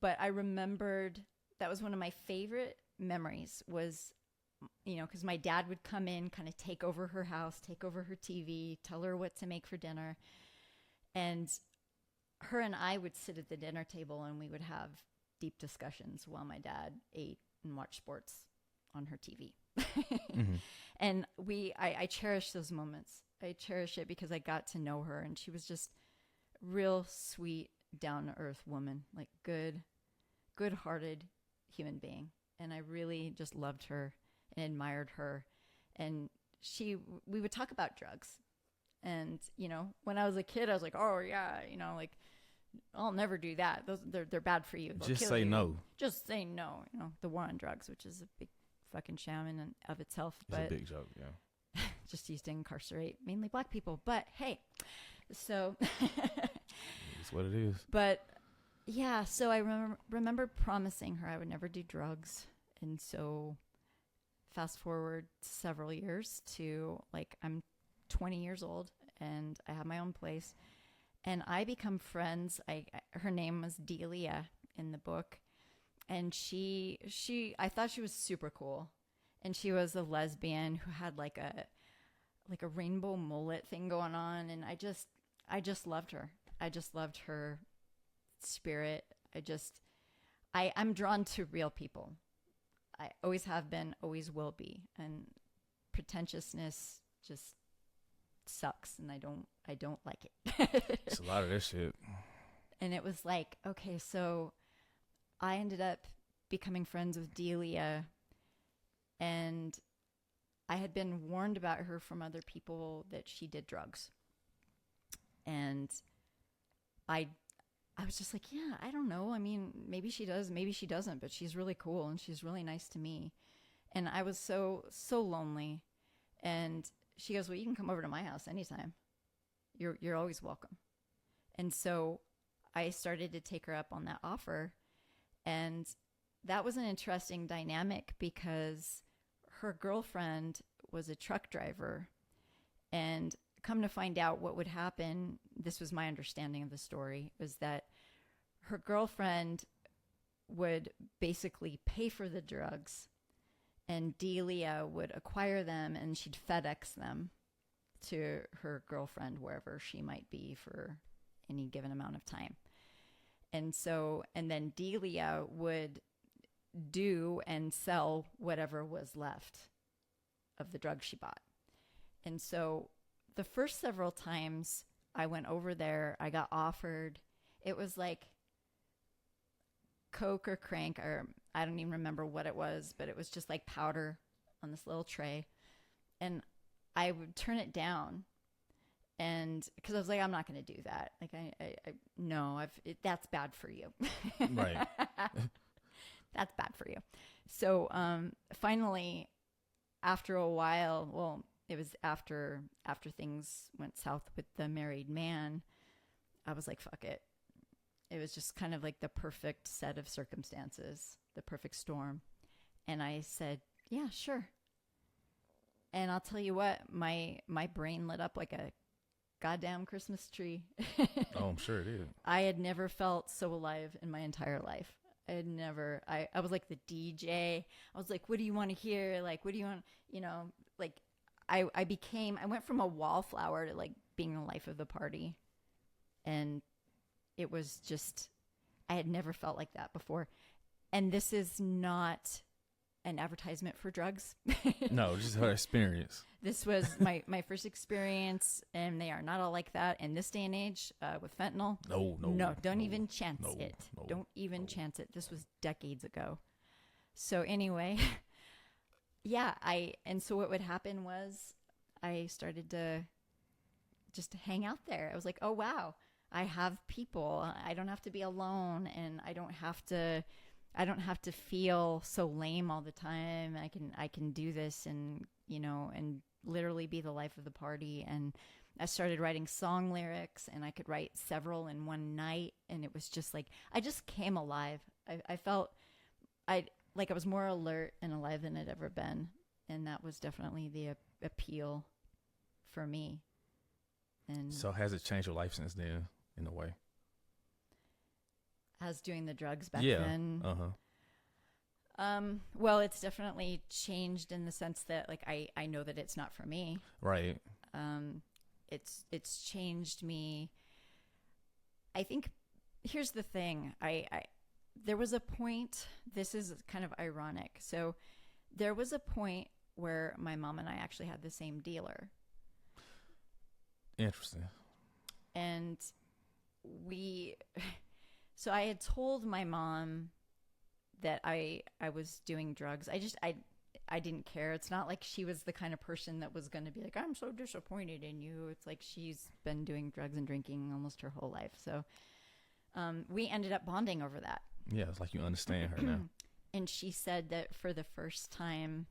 But I remembered that was one of my favorite memories was, you know, because my dad would come in, kind of take over her house, take over her TV, tell her what to make for dinner. And her and I would sit at the dinner table and we would have deep discussions while my dad ate and watched sports on her TV. Mm-hmm. And I cherish those moments. I cherish it because I got to know her, and she was just real sweet, down-to-earth woman, like good-hearted human being. And I really just loved her and admired her. And we would talk about drugs. And, you know, when I was a kid, I was like, oh yeah, you know, like, I'll never do that. They're bad for you. They'll just kill say you. no. Just say no. You know, the war on drugs, which is a big fucking sham in and of itself. It's a big joke, yeah. Just used to incarcerate mainly black people. But hey, so it's what it is. But yeah, so I remember promising her I would never do drugs. And so fast forward several years to, like, I'm 20 years old and I have my own place. And I become friends. Her name was Delia in the book. And I thought she was super cool. And she was a lesbian who had like a rainbow mullet thing going on. And I just loved her. I just loved her spirit. I'm drawn to real people. I always have been, always will be. And pretentiousness just sucks, and I don't like it. It's a lot of this shit. And it was like, okay, so I ended up becoming friends with Delia, and I had been warned about her from other people that she did drugs. And I was just like, yeah, I don't know. I mean, maybe she does, maybe she doesn't, but she's really cool and she's really nice to me. And I was so lonely. And she goes, well, you can come over to my house anytime. You're always welcome. And so I started to take her up on that offer. And that was an interesting dynamic because her girlfriend was a truck driver. And come to find out what would happen, this was my understanding of the story, was that her girlfriend would basically pay for the drugs, and Delia would acquire them, and she'd FedEx them to her girlfriend wherever she might be for any given amount of time. And then Delia would do and sell whatever was left of the drugs she bought. And so the first several times I went over there, I got offered, it was like Coke or Crank, or I don't even remember what it was, but it was just like powder on this little tray. And I would turn it down, and because I was like, I'm not going to do that. Like, that's bad for you. Right. That's bad for you. So finally, after a while, well, it was after things went south with the married man, I was like, fuck it. It was just kind of like the perfect set of circumstances, the perfect storm. And I said, yeah, sure. And I'll tell you what, my brain lit up like a goddamn Christmas tree. Oh, I'm sure it is. I had never felt so alive in my entire life. I was like the DJ. I was like, what do you want to hear? Like, what do you want, like, I went from a wallflower to like being the life of the party. And it was just, I had never felt like that before. And this is not an advertisement for drugs. No, just her experience. This was my first experience, and they are not all like that in this day and age with fentanyl. No, don't even chance it. Don't even chance it. This was decades ago. So anyway, yeah, so what would happen was I started to just hang out there. I was like, oh, wow, I have people. I don't have to be alone, and I don't have to feel so lame all the time. I can do this and, and literally be the life of the party. And I started writing song lyrics, and I could write several in one night. And it was just like, I just came alive. I felt I was more alert and alive than I'd ever been. And that was definitely the appeal for me. And so has it changed your life since then, in a way? As doing the drugs back then? Well, it's definitely changed in the sense that, like, I know that it's not for me. Right. It's changed me. I think, here's the thing. There was a point, this is kind of ironic. So there was a point where my mom and I actually had the same dealer. Interesting. And so I had told my mom that I was doing drugs. I didn't care. It's not like she was the kind of person that was going to be like, I'm so disappointed in you. It's like she's been doing drugs and drinking almost her whole life. So we ended up bonding over that. Yeah, it's like you understand her now. And she said that for the first time,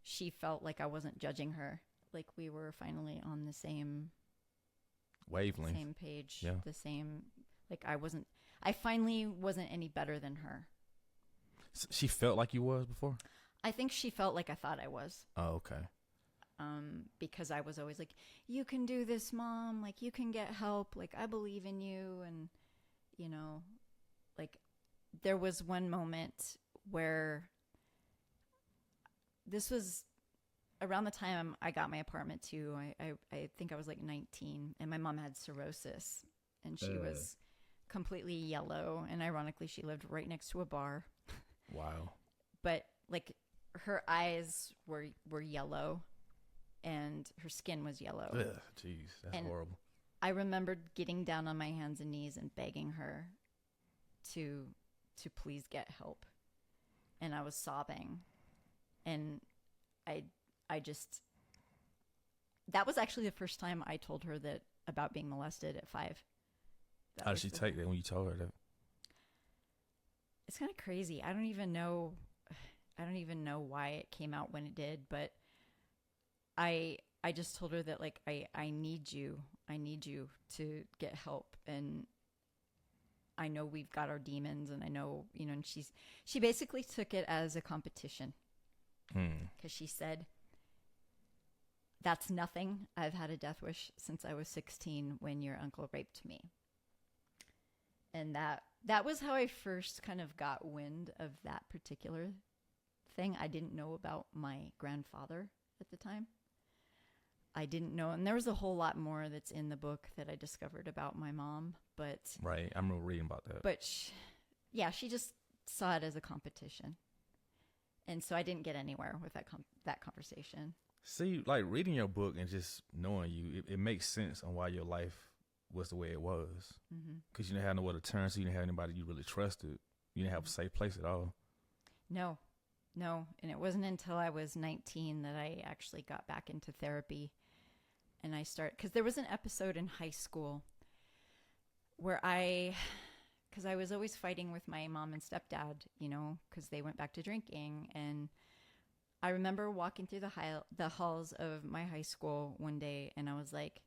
she felt like I wasn't judging her. Like we were finally on the same wavelength, same page, yeah. The same, like I finally wasn't any better than her. She felt like you was before? I think she felt like I thought I was. Oh, okay. Because I was always like, you can do this, Mom. Like, you can get help. Like, I believe in you. And, like, there was one moment where this was around the time I got my apartment, too. I think I was like 19, and my mom had cirrhosis, and she was completely yellow. And ironically, she lived right next to a bar. Wow. But, like, her eyes were yellow, and her skin was yellow. Ugh, jeez, that's horrible. I remembered getting down on my hands and knees and begging her to please get help. And I was sobbing. And I just, that was actually the first time I told her that about being molested at 5. How did she take that when you told her that? It's kind of crazy. I don't even know why it came out when it did, but I just told her that, like, I need you to get help, and I know we've got our demons, and I know, and she basically took it as a competition. Because she said, that's nothing. I've had a death wish since I was 16 when your uncle raped me. And that was how I first kind of got wind of that particular thing. I didn't know about my grandfather at the time. I didn't know. And there was a whole lot more that's in the book that I discovered about my mom. But right. I remember reading about that. But she just saw it as a competition. And so I didn't get anywhere with that conversation. See, like, reading your book and just knowing you, it makes sense on why your life was the way it was. Because you didn't have nowhere to turn, so you didn't have anybody you really trusted. You didn't have a safe place at all. No. And it wasn't until I was 19 that I actually got back into therapy. And I started, because there was an episode in high school where because I was always fighting with my mom and stepdad, because they went back to drinking. And I remember walking through the halls of my high school one day, and I was like,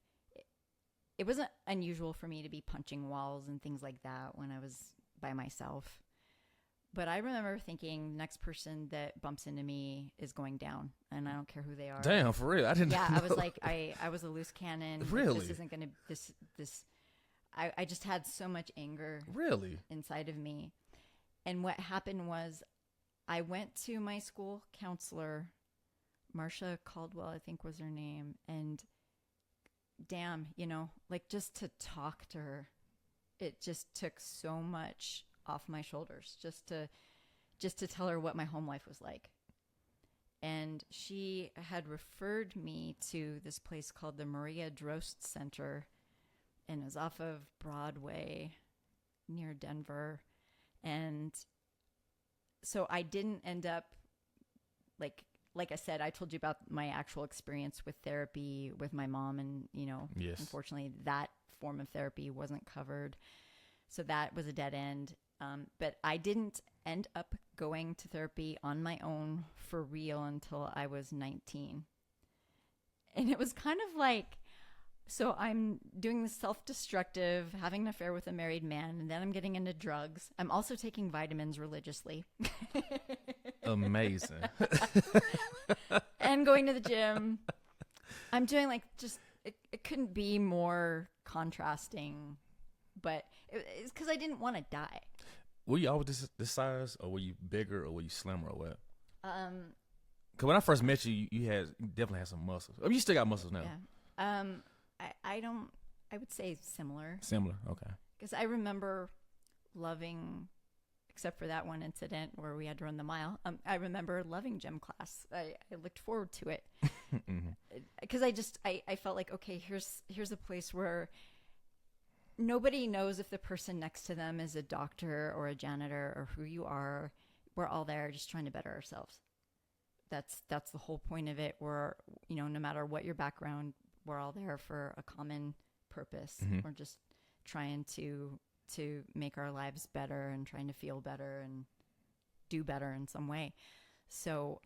it wasn't unusual for me to be punching walls and things like that when I was by myself. But I remember thinking, the next person that bumps into me is going down, and I don't care who they are. Damn, for real? I didn't know. I was like, I was a loose cannon. Really? This isn't going to, I just had so much anger. Really? Inside of me. And what happened was I went to my school counselor, Marcia Caldwell, I think was her name. And damn, like, just to talk to her, it just took so much off my shoulders just to tell her what my home life was like. And she had referred me to this place called the Maria Drost Center, and it was off of Broadway near Denver. And so I didn't end up, like I said, I told you about my actual experience with therapy with my mom, and yes. Unfortunately that form of therapy wasn't covered. So that was a dead end. But I didn't end up going to therapy on my own for real until I was 19. And it was kind of like, so I'm doing this self-destructive, having an affair with a married man, and then I'm getting into drugs. I'm also taking vitamins religiously. Amazing. And going to the gym. I'm doing like just, it couldn't be more contrasting, but it's because I didn't want to die. Were you always this size, or were you bigger, or were you slimmer, or what? Because when I first met you, you definitely had some muscles. I mean, you still got muscles now. Yeah. I would say similar. Similar, okay. Because I remember loving, except for that one incident where we had to run the mile, I remember loving gym class. I looked forward to it. Because I felt like, okay, here's a place where nobody knows if the person next to them is a doctor or a janitor or who you are. We're all there just trying to better ourselves. That's the whole point of it. We're, no matter what your background, we're all there for a common purpose. We're just trying to make our lives better and trying to feel better and do better in some way. So,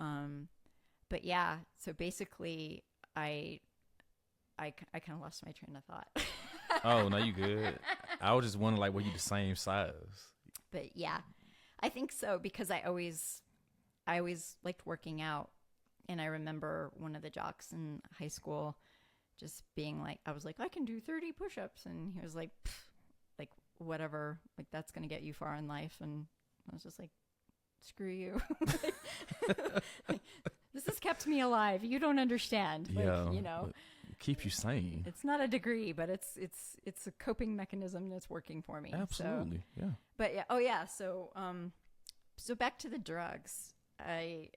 but yeah, so basically I kind of lost my train of thought. Oh, no, you good. I was just wondering, like, were you the same size? But yeah, I think so, because I always liked working out. And I remember one of the jocks in high school just being like, I was like, I can do 30 push-ups. And he was like, whatever, like that's going to get you far in life. And I was just like, screw you. This has kept me alive. You don't understand. Yeah, keep you sane. It's not a degree, but it's a coping mechanism that's working for me. Absolutely. So, yeah. But yeah. Oh yeah. So back to the drugs. I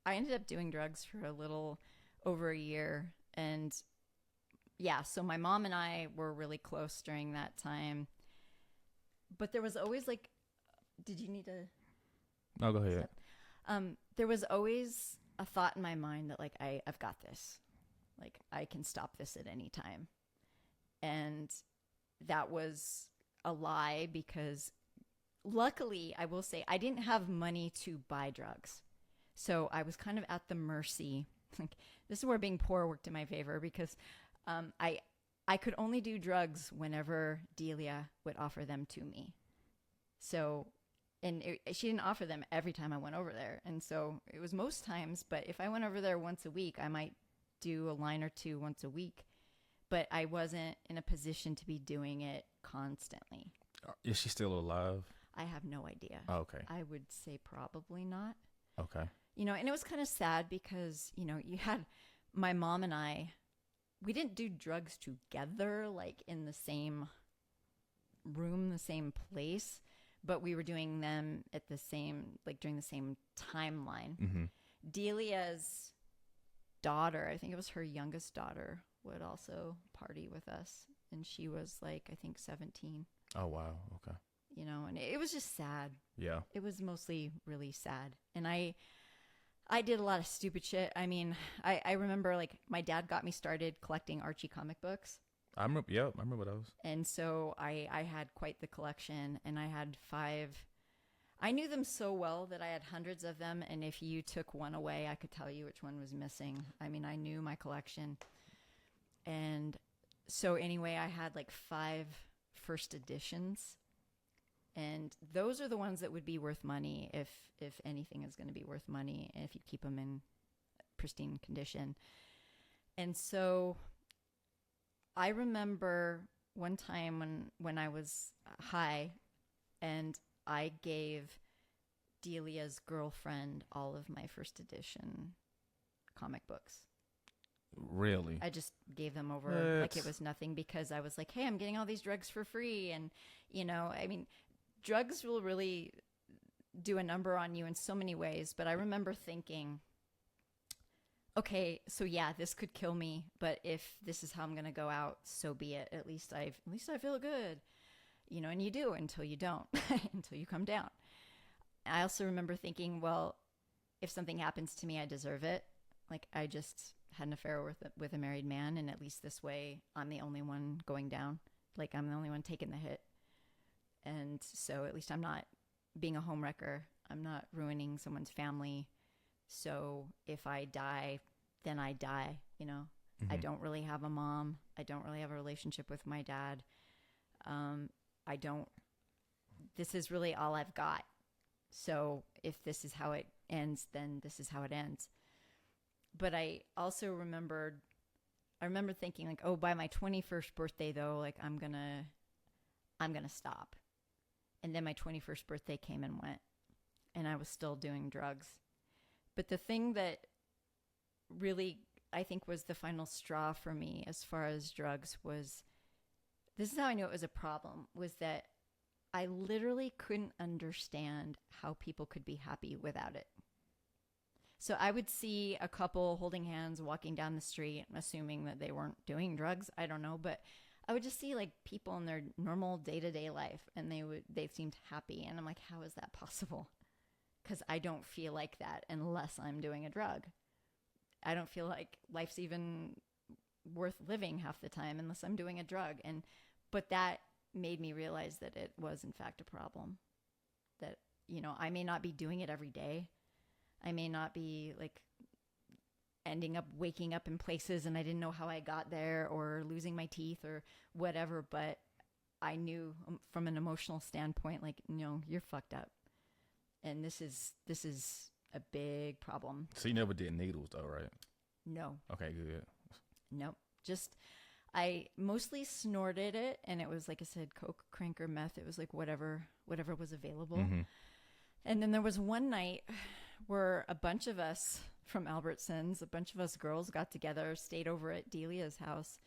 ended up doing drugs for a little over a year. And yeah, so my mom and I were really close during that time. But there was always like, did you need to? No, go ahead. There was always a thought in my mind that like, I've got this. Like, I can stop this at any time. And that was a lie, because luckily, I will say, I didn't have money to buy drugs. So I was kind of at the mercy. Like, this is where being poor worked in my favor, because I could only do drugs whenever Delia would offer them to me. So, and she didn't offer them every time I went over there. And so it was most times, but if I went over there once a week, I might do a line or two once a week. But I wasn't in a position to be doing it constantly. Is she still alive? I have no idea. Oh, okay. I would say probably not. Okay. And it was kind of sad because, you had my mom and I, we didn't do drugs together, like in the same room, the same place, but we were doing them at the same, like during the same timeline. Delia's daughter, I think it was her youngest daughter, would also party with us. And she was like, I think 17. Oh, wow. Okay. And it was just sad. Yeah. It was mostly really sad. And I did a lot of stupid shit. I mean, I remember like my dad got me started collecting Archie comic books. I remember those. And so I had quite the collection, and I had 5. I knew them so well that I had hundreds of them. And if you took one away, I could tell you which one was missing. I mean, I knew my collection. And so anyway, I had like 5 first editions. And those are the ones that would be worth money if anything is going to be worth money, if you keep them in pristine condition. And so I remember one time when I was high, and I gave Delia's girlfriend all of my first edition comic books. Really? I just gave them over like it was nothing, because I was like, hey, I'm getting all these drugs for free. And, I mean, drugs will really do a number on you in so many ways. But I remember thinking, okay, so yeah, this could kill me, but if this is how I'm going to go out, so be it. At least I feel good, and you do until you don't, until you come down. I also remember thinking, well, if something happens to me, I deserve it. Like, I just had an affair with a married man, and at least this way I'm the only one going down. Like, I'm the only one taking the hit. And so at least I'm not being a homewrecker. I'm not ruining someone's family. So if I die, then I die, you know. Mm-hmm. I don't really have a mom. I don't really have a relationship with my dad. This is really all I've got. So if this is how it ends, then this is how it ends. But I also remember thinking like, oh, by my 21st birthday though, like I'm going to stop. And then my 21st birthday came and went, and I was still doing drugs. But the thing that really, I think, was the final straw for me as far as drugs was, this is how I knew it was a problem, was that I literally couldn't understand how people could be happy without it. So I would see a couple holding hands walking down the street, assuming that they weren't doing drugs. I don't know, but I would just see like people in their normal day-to-day life, and they seemed happy. And I'm like, how is that possible? Because I don't feel like that unless I'm doing a drug. I don't feel like life's even worth living half the time unless I'm doing a drug. But that made me realize that it was in fact a problem. That, you know, I may not be doing it every day. I may not be like ending up waking up in places and I didn't know how I got there, or losing my teeth or whatever, but I knew from an emotional standpoint, like, you know, you're fucked up. And this is a big problem. So you never did needles though, right? No. Okay, good. Nope. Just, I mostly snorted it, and it was, like I said, coke, crank, or meth. It was like whatever was available. Mm-hmm. And then there was one night where a bunch of us from Albertsons, a bunch of us girls got together, stayed over at Delia's house.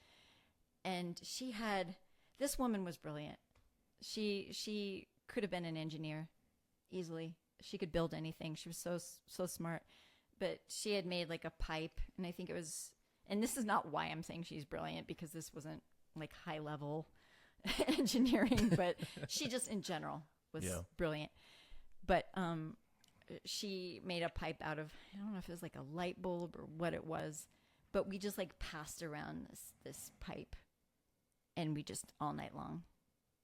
And this woman was brilliant. She could have been an engineer easily. She could build anything. She was so smart. But she had made like a pipe, and I think it was, and this is not why I'm saying she's brilliant, because this wasn't like high level engineering, but she just in general was brilliant. But she made a pipe out of, I don't know if it was like a light bulb or what it was, but we just like passed around this pipe, and we just all night long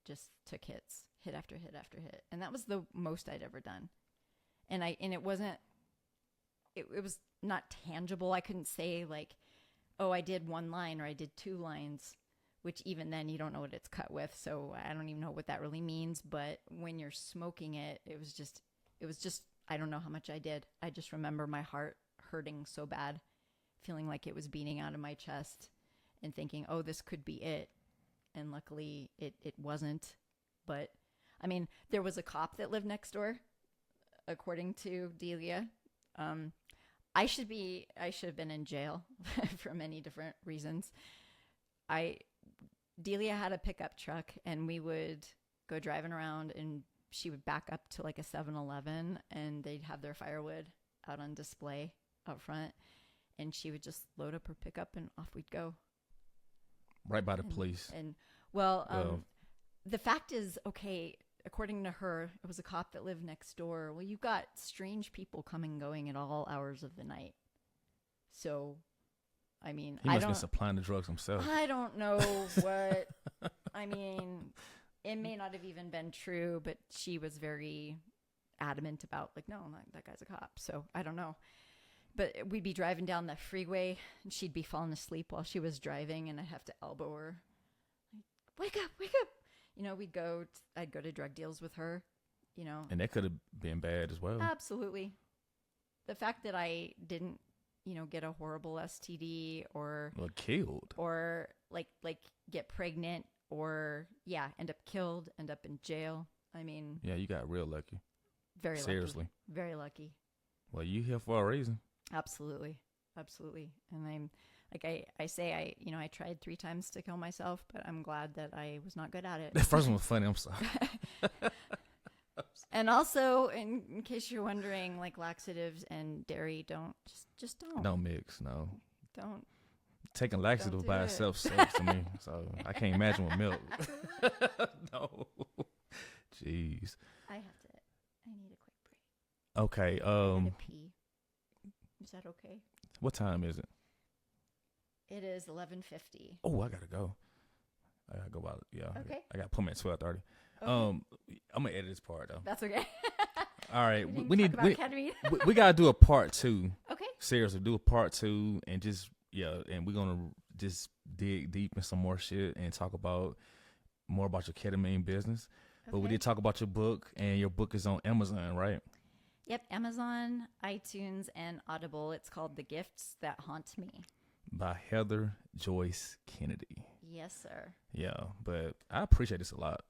just took hits, hit after hit after hit. And that was the most I'd ever done. And it wasn't, it was not tangible. I couldn't say like, oh, I did one line or I did two lines, which even then you don't know what it's cut with. So I don't even know what that really means. But when you're smoking it, it was just, I don't know how much I did. I just remember my heart hurting so bad, feeling like it was beating out of my chest, and thinking, oh, this could be it. And luckily it wasn't. But I mean, there was a cop that lived next door, according to Delia. I should have been in jail for many different reasons. Delia had a pickup truck, and we would go driving around, and she would back up to like a 7-Eleven, and they'd have their firewood out on display out front, and she would just load up her pickup and off we'd go. Right by the police. And the fact is, okay, according to her, it was a cop that lived next door. Well, you've got strange people coming and going at all hours of the night. So, I mean, he must have been supplying the drugs himself. I don't know what, I mean, it may not have even been true, but she was very adamant about like, no, that guy's a cop. So I don't know. But we'd be driving down the freeway, and she'd be falling asleep while she was driving, and I'd have to elbow her. Like, wake up, wake up. You know, I'd go to drug deals with her, you know. And that could have been bad as well. Absolutely. The fact that I didn't, you know, get a horrible STD or killed, or like get pregnant, or end up killed, end up in jail. I mean, yeah, you got real lucky. Very seriously, lucky. Very lucky. Well, you here for a reason. Absolutely. And I'm like, I say, I tried 3 times to kill myself, but I'm glad that I was not good at it. The first one was funny. I'm sorry. And also, in case you're wondering, like laxatives and dairy don't don't mix. No, don't. Taking laxatives by itself sucks to me. So I can't imagine with milk. No. Jeez. I need a quick break. Okay. I need to pee. Is that okay? What time is it? It is 11:50. Oh, I gotta go. I gotta go out. Yeah. Okay. I got appointment at 12:30. I'm gonna edit this part though. That's okay. All right, We we didn't need talk about ketamine. we gotta do a part 2. Okay. Seriously, do a part 2 and just and we're gonna just dig deep in some more shit and talk about more about your ketamine business. But we Okay. did talk about your book, and your book is on Amazon, right? Yep, Amazon, iTunes, and Audible. It's called The Gifts That Haunt Me. By Heather Joyce Kennedy. Yes, sir. Yeah, but I appreciate this a lot.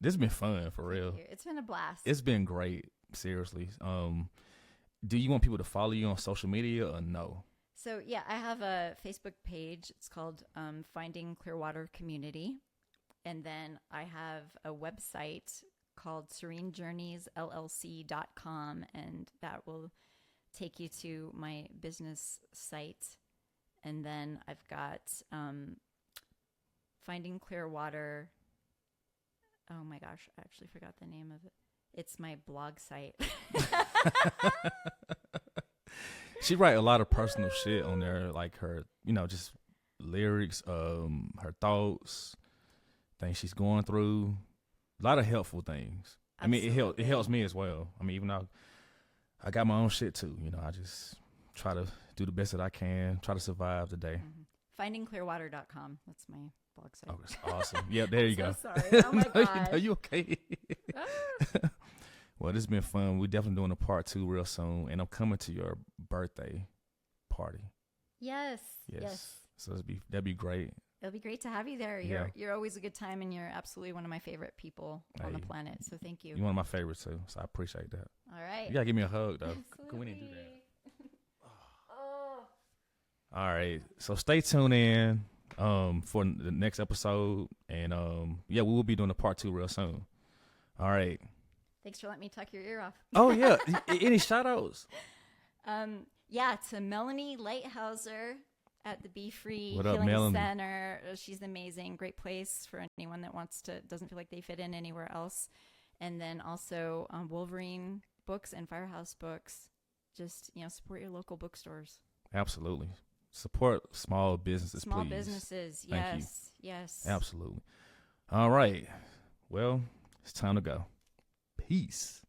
This has been fun for real. Thank you. It's been a blast. It's been great, seriously. Do you want people to follow you on social media or no? So, yeah, I have a Facebook page. It's called Finding Clearwater Community. And then I have a website called serenejourneysllc.com, and that will take you to my business site. And then I've got Finding Clearwater. Oh my gosh, I actually forgot the name of it. It's my blog site. She write a lot of personal shit on there, like her, just lyrics, her thoughts, things she's going through, a lot of helpful things. I mean, it helps me as well. I mean, even though I got my own shit too, I just try to do the best that I can, try to survive the day. Findingclearwater.com. That's my blog site. Oh, that's awesome. Yeah, there you go. So sorry. Oh my gosh. Are you okay? Well, this has been fun. We're definitely doing a part 2 real soon, and I'm coming to your birthday party. Yes. So that'd be great. It'll be great to have you there. You're always a good time, and you're absolutely one of my favorite people on the planet. So thank you. You're one of my favorites too. So I appreciate that. All right. You gotta give me a hug though. Absolutely. We didn't do that. All right. So stay tuned in for the next episode, and we will be doing a part 2 real soon. All right. Thanks for letting me tuck your ear off. Oh yeah. Any shout outs? To Melanie Lighthouser at the Be Free What up, Healing Melanie? Center. She's amazing. Great place for anyone that doesn't feel like they fit in anywhere else. And then also Wolverine Books and Firehouse Books. Just, support your local bookstores. Absolutely. Support small businesses, Small please. businesses, Thank you. Yes. Absolutely. All right. Well, it's time to go. Peace.